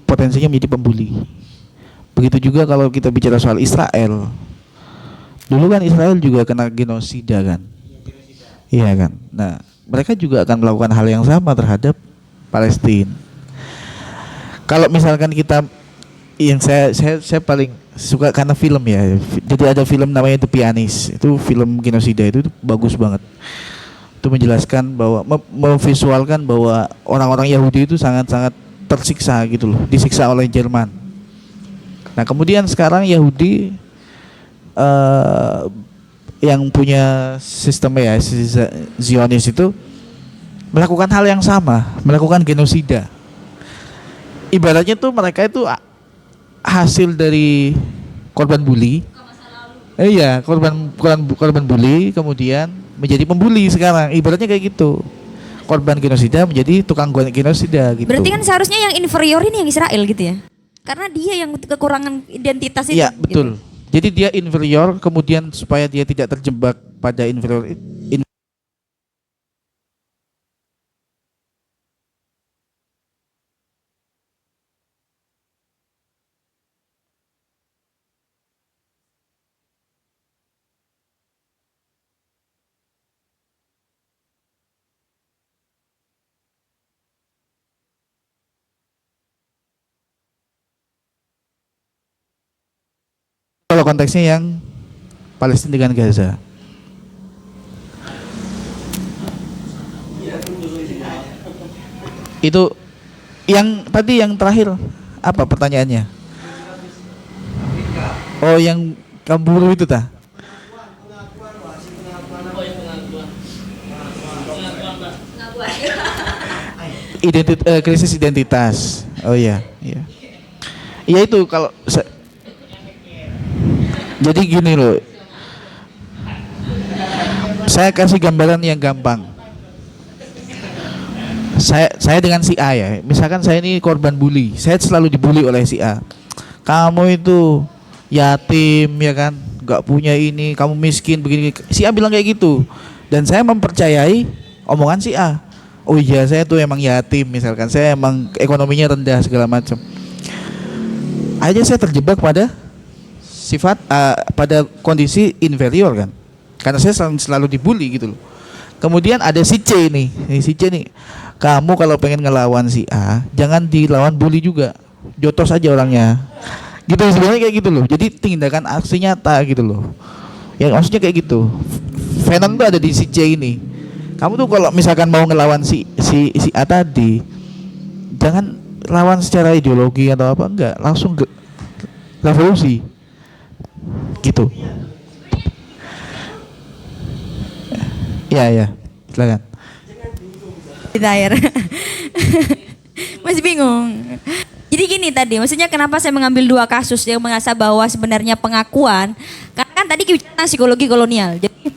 [SPEAKER 2] potensinya menjadi pembuli. Begitu juga kalau kita bicara soal Israel. Dulu kan Israel juga kena genosida kan. Iya kan. Nah, mereka juga akan melakukan hal yang sama terhadap Palestina. Kalau misalkan kita, yang saya paling suka karena film ya. Jadi ada film namanya The Pianist. Itu film genosida itu bagus banget. Itu menjelaskan bahwa memvisualkan bahwa orang-orang Yahudi itu sangat-sangat tersiksa gitu loh, disiksa oleh Jerman. Nah, kemudian sekarang Yahudi yang punya sistem ya Zionis itu melakukan hal yang sama, melakukan genosida. Ibaratnya tuh mereka itu hasil dari korban bully. Iya, korban bully kemudian menjadi pembuli sekarang. Ibaratnya kayak gitu. Korban genosida menjadi tukang genosida gitu.
[SPEAKER 5] Berarti kan seharusnya yang inferior ini yang Israel gitu ya? Karena dia yang kekurangan identitas itu.
[SPEAKER 2] Iya, betul.
[SPEAKER 5] Gitu.
[SPEAKER 2] Jadi dia inferior, kemudian supaya dia tidak terjebak pada inferior. Kalau konteksnya yang Palestina dengan Gaza. Itu yang tadi yang terakhir apa pertanyaannya? Oh, yang Kamburu itu tah? Krisis identitas. Oh iya, iya. Ya itu kalau jadi gini loh. Saya kasih gambaran yang gampang. Saya dengan si A ya. Misalkan saya ini korban bully. Saya selalu dibully oleh si A. Kamu itu yatim ya kan, nggak punya ini, kamu miskin begini. Si A bilang kayak gitu. Dan saya mempercayai omongan si A. Oh iya, saya tuh emang yatim misalkan. Saya emang ekonominya rendah segala macam. Akhirnya saya terjebak pada sifat pada kondisi inferior kan, karena saya selalu dibully gitu loh. Kemudian ada si C nih, si C nih, kamu kalau pengen ngelawan si A jangan dilawan bully juga, jotos aja orangnya gitu, sebenarnya kayak gitu loh. Jadi tindakan aksi nyata gitu loh ya, maksudnya kayak gitu. Venom tuh ada di si C ini. Kamu tuh kalau misalkan mau ngelawan si A tadi, jangan lawan secara ideologi atau apa, enggak, langsung revolusi gitu. Ya silakan.
[SPEAKER 5] Terakhir. Masih bingung. Jadi gini tadi, maksudnya kenapa saya mengambil dua kasus yang merasa bahwa sebenarnya pengakuan, karena kan tadi kita bicara psikologi kolonial. Jadi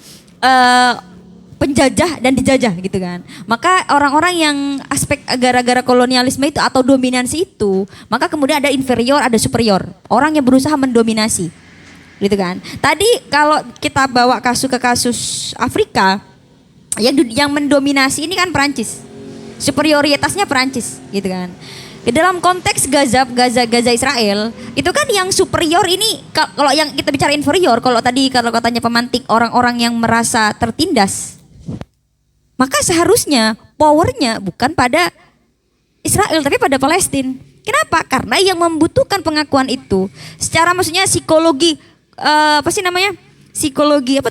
[SPEAKER 5] penjajah dan dijajah gitu kan. Maka orang-orang yang aspek gara-gara kolonialisme itu atau dominasi itu, maka kemudian ada inferior, ada superior. Orang yang berusaha mendominasi. Gitu kan. Tadi kalau kita bawa kasus ke kasus Afrika, yang mendominasi ini kan Perancis. Superioritasnya Perancis gitu kan. Di dalam konteks Gaza Israel, itu kan yang superior ini, kalau yang kita bicara inferior, kalau tadi kalau katanya pemantik orang-orang yang merasa tertindas, maka seharusnya powernya bukan pada Israel tapi pada Palestina. Kenapa? Karena yang membutuhkan pengakuan itu secara maksudnya psikologi psikologi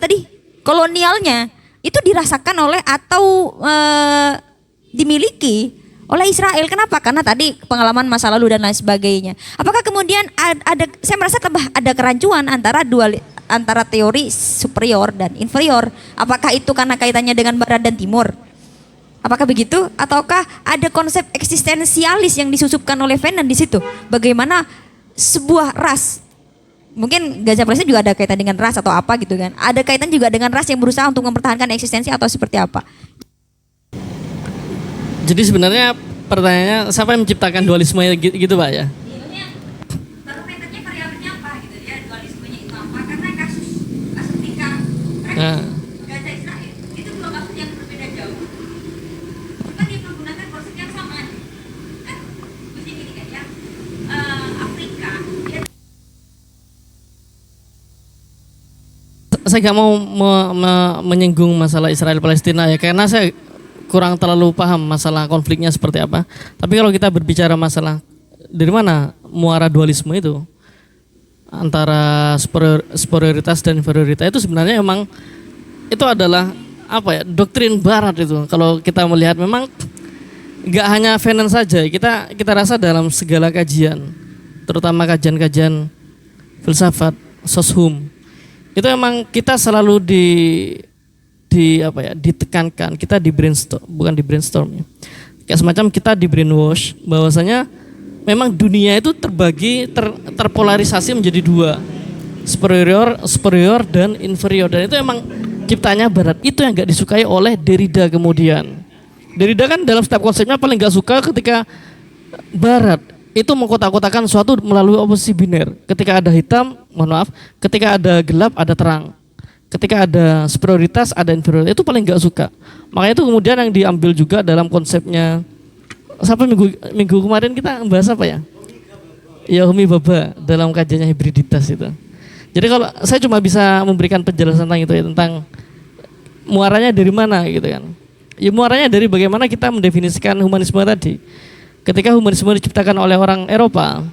[SPEAKER 5] kolonialnya itu dirasakan oleh atau dimiliki oleh Israel. Kenapa? Karena tadi pengalaman masa lalu dan lain sebagainya. Apakah kemudian saya merasa ada kerancuan antara teori superior dan inferior? Apakah itu karena kaitannya dengan barat dan timur? Apakah begitu? Ataukah ada konsep eksistensialis yang disusupkan oleh Fanon di situ? Bagaimana sebuah ras, mungkin Gaza Palestina juga ada kaitan dengan ras atau apa gitu kan? Ada kaitan juga dengan ras yang berusaha untuk mempertahankan eksistensi atau seperti apa?
[SPEAKER 3] Jadi sebenarnya pertanyaannya siapa yang menciptakan dualisme gitu Pak ya?
[SPEAKER 5] Barometernya variabelnya apa gitu ya, dualismenya itu apa? Karena kasus Afrika, Gaza Israel itu dua kasus yang berbeda jauh. Kan dia menggunakan konsep yang sama. Kan mesti gini kan ya, Afrika dia...
[SPEAKER 3] Saya nggak mau menyinggung masalah Israel Palestina ya, karena saya kurang terlalu paham masalah konfliknya seperti apa. Tapi kalau kita berbicara masalah dari mana muara dualisme itu antara superioritas dan inferioritas, itu sebenarnya memang itu adalah apa ya, doktrin Barat itu. Kalau kita melihat memang nggak hanya Fanon saja, kita rasa dalam segala kajian, terutama kajian-kajian filsafat, soshum, itu memang kita selalu ditekankan, kita di brainstorm, bukan di brainstorm ya. Kayak semacam kita di brainwash bahwasanya memang dunia itu terbagi, terpolarisasi menjadi dua, superior dan inferior, dan itu emang ciptanya Barat. Itu yang nggak disukai oleh Derrida kemudian. Derrida kan dalam setiap konsepnya paling nggak suka ketika Barat itu mengkotak-kotakan suatu melalui oposisi biner. Ketika ada hitam, ketika ada gelap ada terang. Ketika ada superioritas, ada inferioritas, itu paling nggak suka. Makanya itu kemudian yang diambil juga dalam konsepnya. Sampai minggu kemarin kita bahas apa ya? Ya Homi Bhabha dalam kajiannya hibriditas itu. Jadi kalau saya cuma bisa memberikan penjelasan tentang itu ya, tentang muaranya dari mana gitu kan. Ya muaranya dari bagaimana kita mendefinisikan humanisme tadi. Ketika humanisme diciptakan oleh orang Eropa,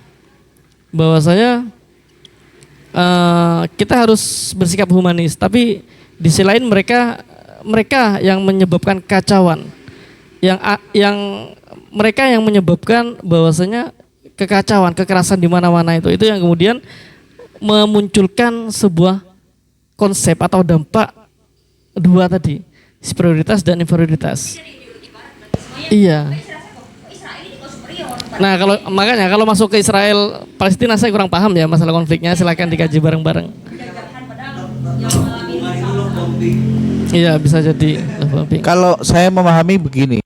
[SPEAKER 3] bahwasanya kita harus bersikap humanis, tapi di sisi lain mereka yang menyebabkan kekacauan, yang mereka yang menyebabkan bahwasanya kekacauan, kekerasan di mana-mana itu yang kemudian memunculkan sebuah konsep atau dampak dua tadi, superioritas dan inferioritas. Iya. Nah, makanya kalau masuk ke Israel Palestina saya kurang paham ya masalah konfliknya, silakan dikaji bareng-bareng. Iya, bisa jadi.
[SPEAKER 2] Kalau saya memahami begini,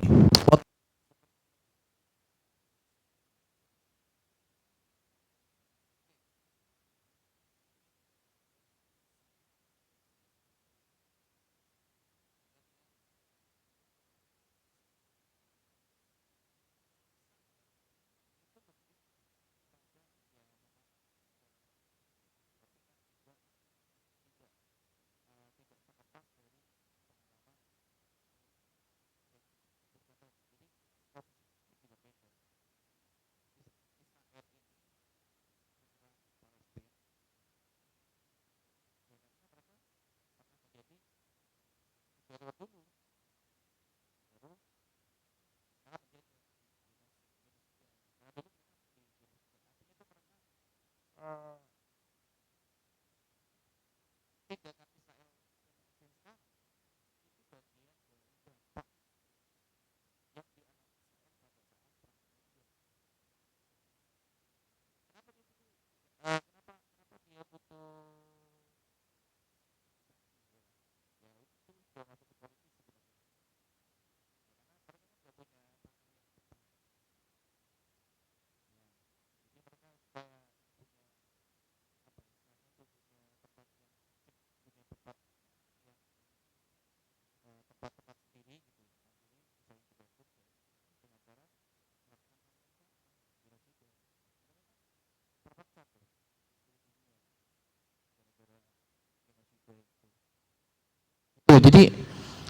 [SPEAKER 2] jadi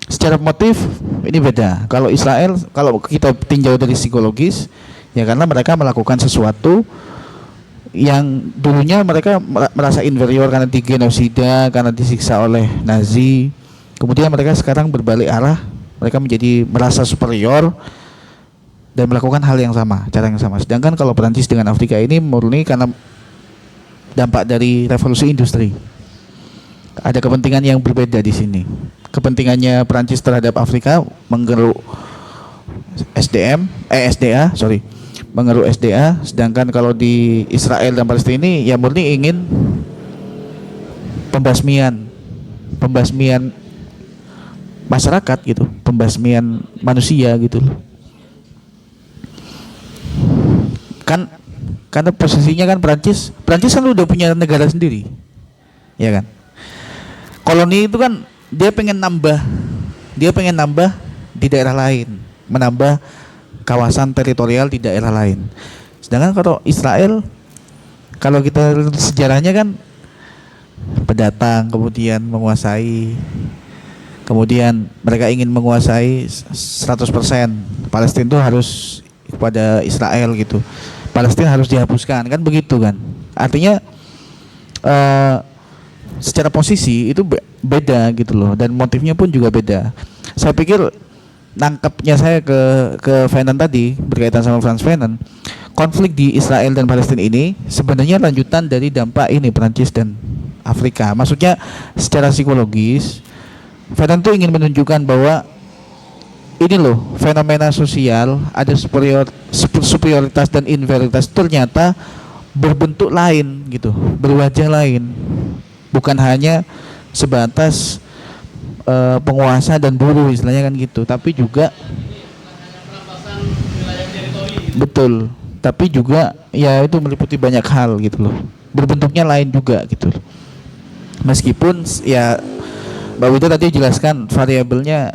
[SPEAKER 2] secara motif ini beda. Kalau Israel, kalau kita tinjau dari psikologis, ya karena mereka melakukan sesuatu yang dulunya mereka merasa inferior karena digenosida, karena disiksa oleh Nazi. Kemudian mereka sekarang berbalik arah, mereka menjadi merasa superior dan melakukan hal yang sama, cara yang sama. Sedangkan kalau Perancis dengan Afrika ini murni karena dampak dari revolusi industri. Ada kepentingan yang berbeda di sini. Kepentingannya Perancis terhadap Afrika menggeruk mengeruk SDA, sedangkan kalau di Israel dan Palestina ini ya murni ingin pembasmian masyarakat gitu, pembasmian manusia gitu loh. Kan karena posisinya kan Perancis kan udah punya negara sendiri, ya kan. Koloni itu kan dia pengen nambah di daerah lain, menambah kawasan teritorial di daerah lain. Sedangkan kalau Israel, kalau kita sejarahnya kan pendatang kemudian menguasai, kemudian mereka ingin menguasai 100%. Palestina itu harus kepada Israel gitu. Palestina harus dihapuskan, kan begitu kan. Artinya secara posisi itu beda gitu loh, dan motifnya pun juga beda. Saya pikir nangkepnya saya ke Fanon tadi berkaitan sama Frantz Fanon, konflik di Israel dan Palestina ini sebenarnya lanjutan dari dampak ini Perancis dan Afrika. Maksudnya secara psikologis Fanon tuh ingin menunjukkan bahwa ini loh fenomena sosial, ada superioritas dan inferioritas ternyata berbentuk lain gitu, berwajah lain. Bukan hanya sebatas penguasa dan buruh istilahnya kan gitu, tapi juga betul, tapi juga ya itu meliputi banyak hal gitu loh, berbentuknya lain juga gitu. Meskipun ya Mbak Wida tadi jelaskan variabelnya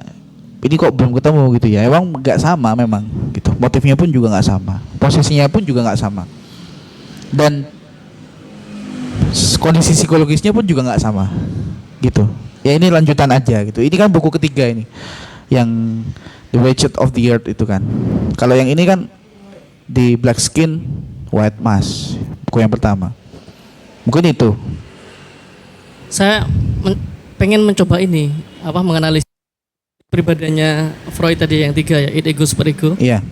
[SPEAKER 2] ini kok belum ketemu gitu ya, emang nggak sama memang gitu, motifnya pun juga nggak sama, posisinya pun juga nggak sama, dan kondisi psikologisnya pun juga nggak sama gitu. Ya ini lanjutan aja gitu. Ini kan buku ketiga ini yang The Wretched of the Earth itu kan. Kalau yang ini kan di Black Skin White Mask, buku yang pertama. Mungkin itu.
[SPEAKER 3] Saya pengen mencoba ini menganalisis pribadiannya Freud tadi yang 3 ya, id, ego, superego.
[SPEAKER 2] Iya.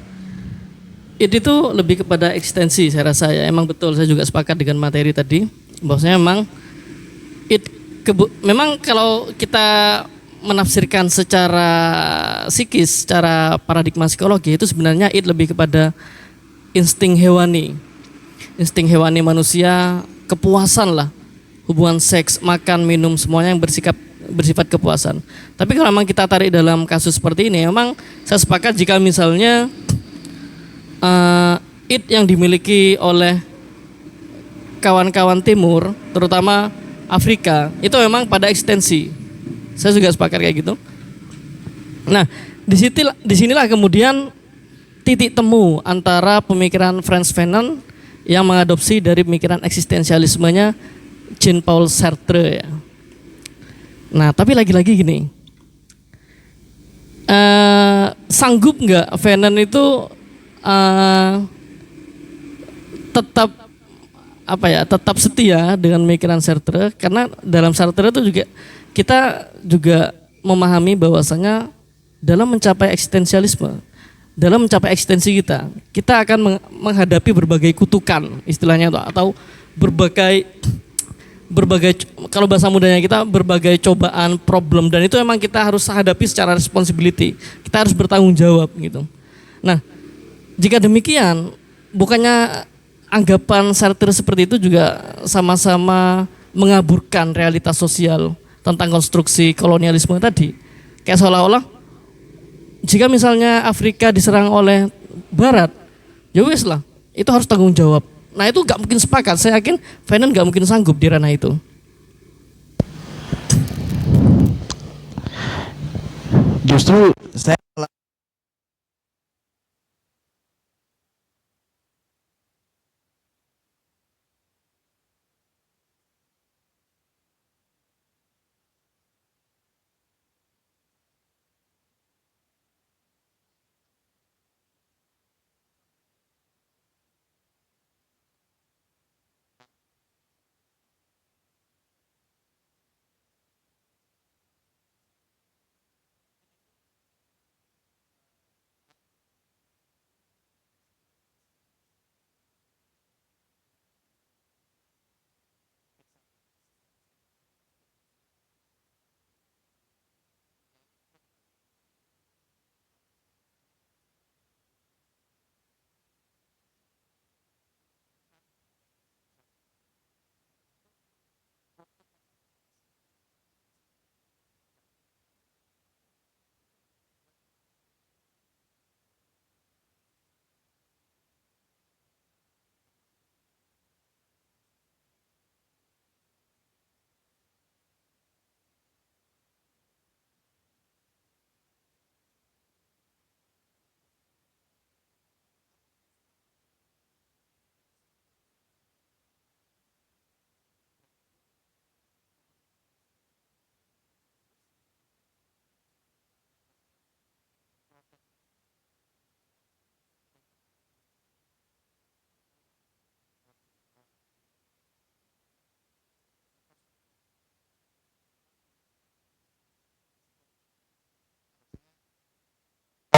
[SPEAKER 3] Id itu lebih kepada eksistensi saya rasa ya. Emang betul, saya juga sepakat dengan materi tadi. Bahwasanya memang memang kalau kita menafsirkan secara psikis, secara paradigma psikologi itu sebenarnya id lebih kepada insting hewani manusia, kepuasan lah, hubungan seks, makan, minum, semuanya yang bersifat kepuasan. Tapi kalau memang kita tarik dalam kasus seperti ini, memang saya sepakat jika misalnya id yang dimiliki oleh kawan-kawan timur, terutama Afrika, itu memang pada ekstensi. Saya juga sepakat kayak gitu. Nah, disinilah kemudian titik temu antara pemikiran Frantz Fanon yang mengadopsi dari pemikiran eksistensialismenya Jean-Paul Sartre ya. Nah, tapi lagi-lagi gini, sanggup nggak Fanon itu tetap setia dengan pemikiran Sartre, karena dalam Sartre itu juga kita juga memahami bahwasanya dalam mencapai eksistensialisme, dalam mencapai eksistensi kita akan menghadapi berbagai kutukan istilahnya atau berbagai kalau bahasa mudanya kita berbagai cobaan, problem, dan itu memang kita harus hadapi secara responsibility. Kita harus bertanggung jawab gitu. Nah, jika demikian, bukannya anggapan Sartre seperti itu juga sama-sama mengaburkan realitas sosial tentang konstruksi kolonialisme tadi? Kayak seolah-olah jika misalnya Afrika diserang oleh Barat, ya wes lah, itu harus tanggung jawab. Nah itu nggak mungkin sepakat. Saya yakin Fanon nggak mungkin sanggup di ranah itu.
[SPEAKER 2] Justru saya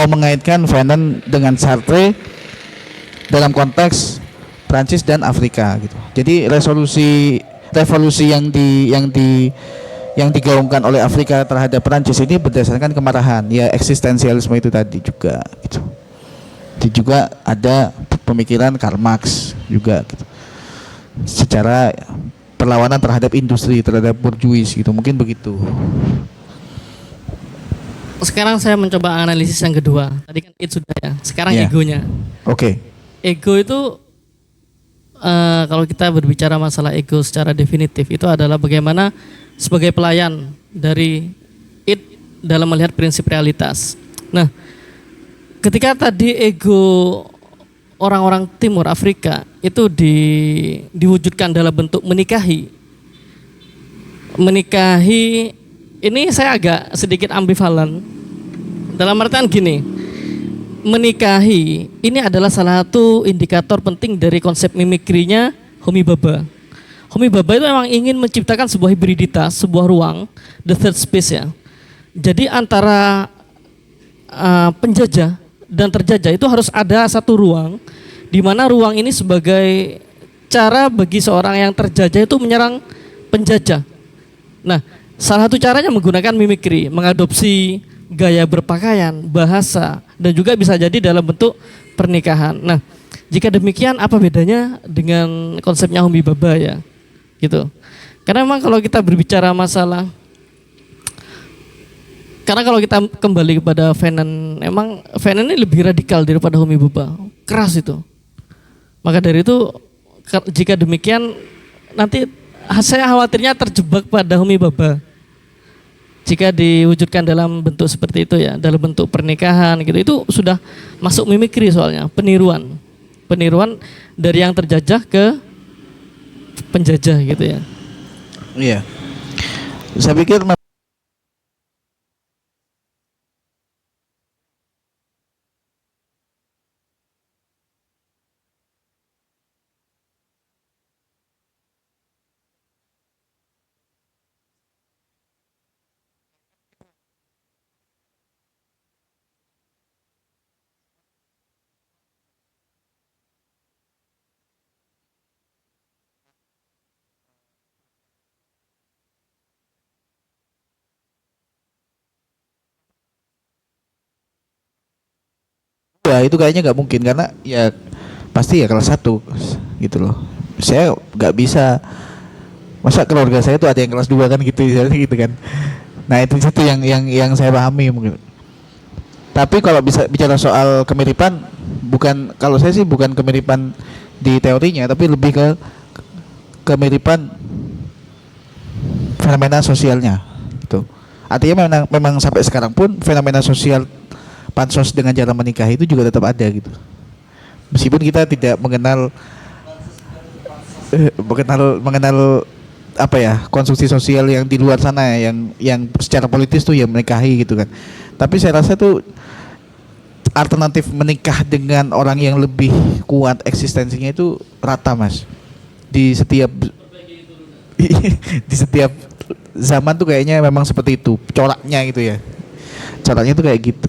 [SPEAKER 2] mau mengaitkan Fanon dengan Sartre dalam konteks Prancis dan Afrika gitu. Jadi revolusi yang digaungkan oleh Afrika terhadap Prancis ini berdasarkan kemarahan, ya eksistensialisme itu tadi juga gitu. Jadi juga ada pemikiran Karl Marx juga gitu. Secara perlawanan terhadap industri, terhadap bourgeois gitu, mungkin begitu.
[SPEAKER 3] Sekarang saya mencoba analisis yang kedua. Tadi kan it sudah ya. Sekarang
[SPEAKER 2] Yeah.
[SPEAKER 3] egonya.
[SPEAKER 2] Oke.
[SPEAKER 3] Ego itu kalau kita berbicara masalah ego secara definitif itu adalah bagaimana sebagai pelayan dari it dalam melihat prinsip realitas. Nah, ketika tadi ego orang-orang timur Afrika itu diwujudkan dalam bentuk menikahi. Menikahi ini saya agak sedikit ambivalen. Dalam artian gini, menikahi ini adalah salah satu indikator penting dari konsep mimikrinya Homi Bhabha. Homi Bhabha itu memang ingin menciptakan sebuah hibriditas, sebuah ruang, the third space ya. Jadi antara penjajah dan terjajah itu harus ada satu ruang, di mana ruang ini sebagai cara bagi seorang yang terjajah itu menyerang penjajah. Nah, salah satu caranya menggunakan mimikri, mengadopsi gaya berpakaian, bahasa, dan juga bisa jadi dalam bentuk pernikahan. Nah, Jika demikian apa bedanya dengan konsepnya Homi Baba ya? Gitu. Karena memang kalau kita berbicara masalah, karena kalau kita kembali kepada Fanon, emang Fanon ini lebih radikal daripada Homi Baba, keras itu. Maka dari itu jika demikian nanti saya khawatirnya terjebak pada Homi Baba. Jika diwujudkan dalam bentuk seperti itu ya, dalam bentuk pernikahan gitu, itu sudah masuk mimikri soalnya, peniruan dari yang terjajah ke penjajah gitu ya.
[SPEAKER 2] Iya. Saya pikir ya itu kayaknya nggak mungkin karena ya pasti ya kelas 1 gitu loh. Saya nggak bisa, masa keluarga saya tuh ada yang kelas 2 kan gitu gitu kan. Nah itu situ yang saya pahami mungkin. Tapi kalau bisa bicara soal kemiripan, bukan, kalau saya sih bukan kemiripan di teorinya, tapi lebih ke kemiripan fenomena sosialnya gitu. Artinya memang sampai sekarang pun fenomena sosial pansos dengan cara menikah itu juga tetap ada gitu. Meskipun kita tidak mengenal apa ya, konstruksi sosial yang di luar sana yang secara politis tuh ya menikahi gitu kan. Tapi saya rasa tuh alternatif menikah dengan orang yang lebih kuat eksistensinya itu rata, Mas. Di setiap di setiap zaman tuh kayaknya memang seperti itu coraknya gitu ya. Coraknya tuh kayak gitu.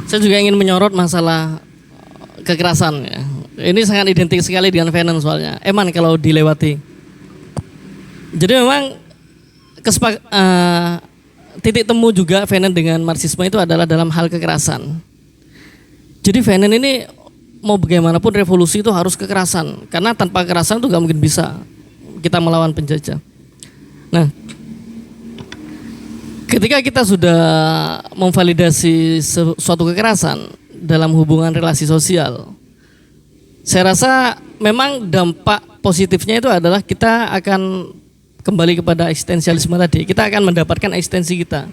[SPEAKER 3] Saya juga ingin menyorot masalah kekerasan ya. Ini sangat identik sekali dengan Fanon soalnya. Eman kalau dilewati. Jadi memang titik temu juga Fanon dengan Marxisme itu adalah dalam hal kekerasan. Jadi Fanon ini mau bagaimanapun revolusi itu harus kekerasan. Karena tanpa kekerasan itu gak mungkin bisa kita melawan penjajah. Nah, ketika kita sudah memvalidasi suatu kekerasan dalam hubungan relasi sosial, saya rasa memang dampak positifnya itu adalah kita akan kembali kepada eksistensialisme tadi. Kita akan mendapatkan eksistensi kita.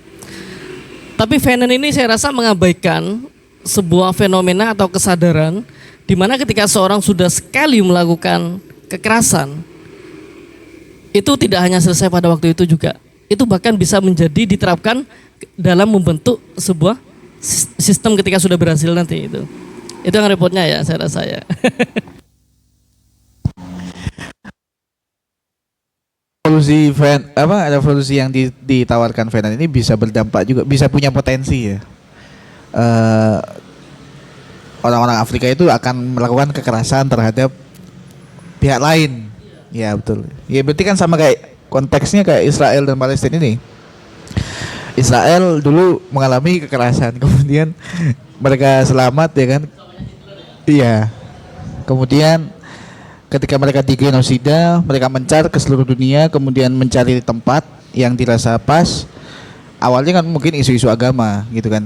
[SPEAKER 3] Tapi Fanon ini saya rasa mengabaikan sebuah fenomena atau kesadaran di mana ketika seorang sudah sekali melakukan kekerasan, itu tidak hanya selesai pada waktu itu juga. Itu bahkan bisa menjadi diterapkan dalam membentuk sebuah sistem ketika sudah berhasil nanti itu. Itu yang repotnya ya, saya rasa ya.
[SPEAKER 2] Revolusi yang ditawarkan Fanon ini bisa berdampak juga, bisa punya potensi ya. Orang-orang Afrika itu akan melakukan kekerasan terhadap pihak lain. Ya betul. Ya berarti kan sama kayak konteksnya kayak Israel dan Palestina ini. Israel dulu mengalami kekerasan, kemudian mereka selamat ya kan. Iya. Kemudian ketika mereka digenosida, mereka mencar ke seluruh dunia, kemudian mencari tempat yang dirasa pas. Awalnya kan mungkin isu-isu agama gitu kan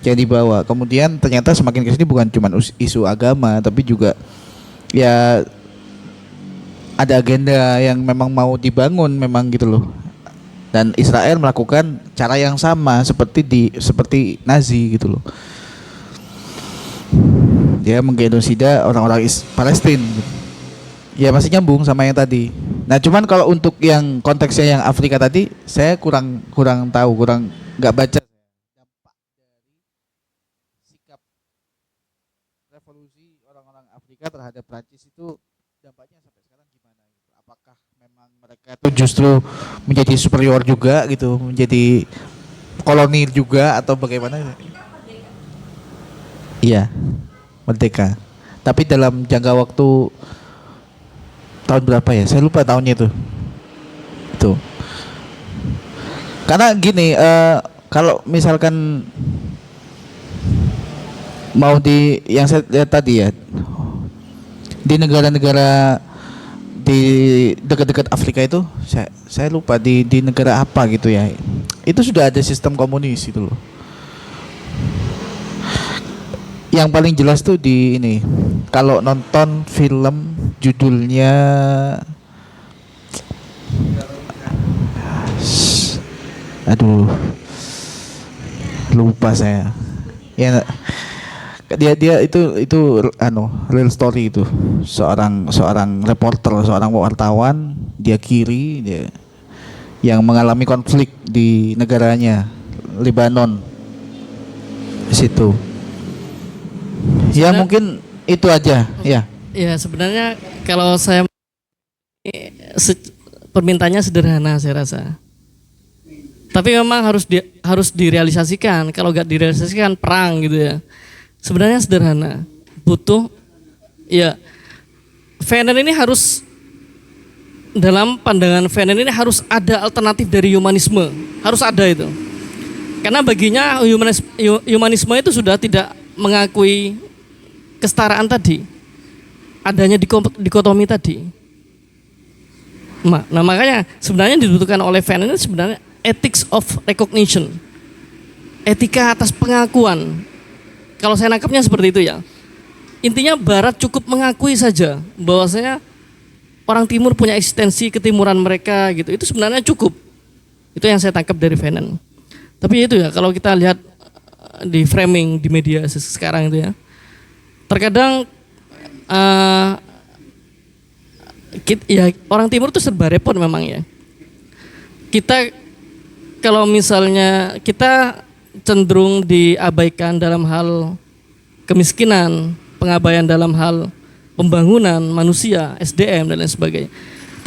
[SPEAKER 2] yang dibawa. Kemudian ternyata semakin kesini bukan cuma isu agama, tapi juga ya ada agenda yang memang mau dibangun memang gitu loh. Dan Israel melakukan cara yang sama seperti Nazi gitu loh. Dia menggenosida orang-orang Palestina. Ya masih nyambung sama yang tadi. Nah cuman kalau untuk yang konteksnya yang Afrika tadi, saya kurang tahu, nggak baca dampak dari sikap revolusi orang-orang Afrika terhadap Prancis itu, dampaknya sampai sekarang gimana gitu. Apakah memang mereka itu justru menjadi superior juga gitu, menjadi koloni juga atau bagaimana? Iya, merdeka. Tapi dalam jangka waktu tahun berapa ya? Saya lupa tahunnya itu. Itu. Karena gini, kalau misalkan mau di yang saya lihat tadi ya, di negara-negara di dekat-dekat Afrika itu, saya lupa di negara apa gitu ya, itu sudah ada sistem komunis itu loh. Yang paling jelas tuh di ini, kalau nonton film judulnya aduh lupa saya ya, dia itu real story itu, seorang reporter, seorang wartawan, dia kiri, dia yang mengalami konflik di negaranya Lebanon di situ. Ya mungkin itu aja ya.
[SPEAKER 3] Ya sebenarnya kalau saya permintaannya sederhana saya rasa. Tapi memang harus direalisasikan. Kalau nggak direalisasikan perang gitu ya. Sebenarnya sederhana. Butuh ya Fanon ini harus, dalam pandangan Fanon ini harus ada alternatif dari humanisme. Harus ada itu. Karena baginya humanisme itu sudah tidak mengakui kesetaraan tadi. Adanya dikotomi tadi. Nah makanya sebenarnya dibutuhkan oleh Fanon ini sebenarnya ethics of recognition, etika atas pengakuan. Kalau saya nangkapnya seperti itu ya. Intinya Barat cukup mengakui saja bahwasanya orang Timur punya eksistensi ketimuran mereka gitu. Itu sebenarnya cukup. Itu yang saya tangkap dari Fanon. Tapi itu ya, kalau kita lihat di framing di media sekarang itu ya, terkadang ya orang Timur itu serba repot memang ya. Kita kalau misalnya kita cenderung diabaikan dalam hal kemiskinan, pengabaian dalam hal pembangunan manusia, SDM dan lain sebagainya.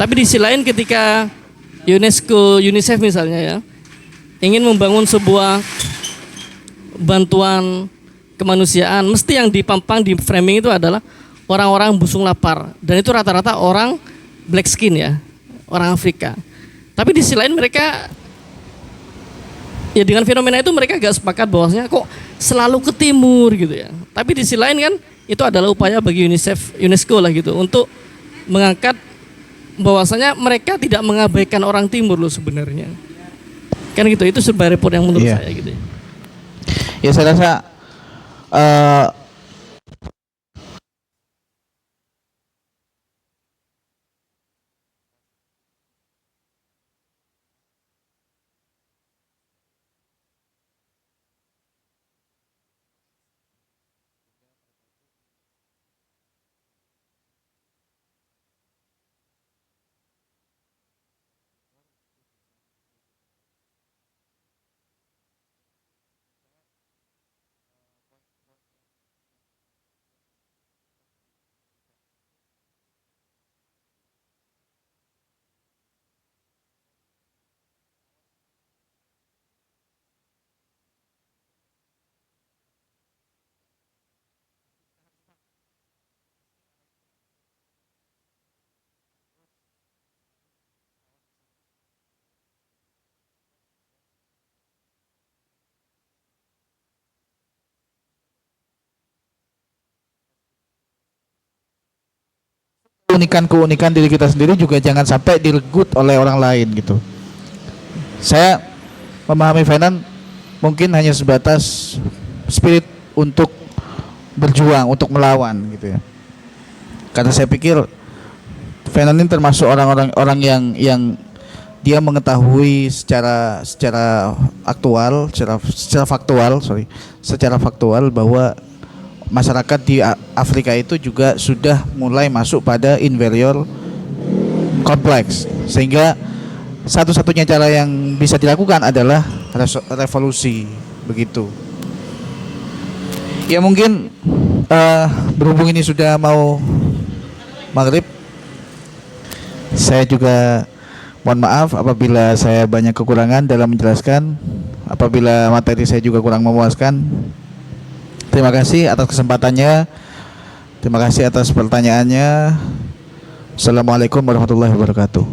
[SPEAKER 3] Tapi di sisi lain ketika UNESCO, UNICEF misalnya ya, ingin membangun sebuah bantuan kemanusiaan, mesti yang dipampang di framing itu adalah orang-orang busung lapar, dan itu rata-rata orang black skin ya, orang Afrika. Tapi di sisi lain mereka ya dengan fenomena itu mereka gak sepakat bahwasanya kok selalu ke timur gitu ya. Tapi di sisi lain kan itu adalah upaya bagi UNICEF, UNESCO lah gitu untuk mengangkat bahwasanya mereka tidak mengabaikan orang timur loh sebenarnya. Kan gitu, itu serba repot yang menurut saya gitu ya.
[SPEAKER 2] Ya saya rasa keunikan diri kita sendiri juga jangan sampai diregut oleh orang lain gitu. Saya memahami Fanon mungkin hanya sebatas spirit untuk berjuang, untuk melawan gitu ya. Karena saya pikir Fanon ini termasuk orang yang dia mengetahui secara faktual bahwa masyarakat di Afrika itu juga sudah mulai masuk pada inferior kompleks, sehingga satu-satunya cara yang bisa dilakukan adalah revolusi begitu. Ya mungkin berhubung ini sudah mau maghrib, saya juga mohon maaf apabila saya banyak kekurangan dalam menjelaskan, apabila materi saya juga kurang memuaskan. Terima kasih atas kesempatannya. Terima kasih atas pertanyaannya. Assalamualaikum warahmatullahi wabarakatuh.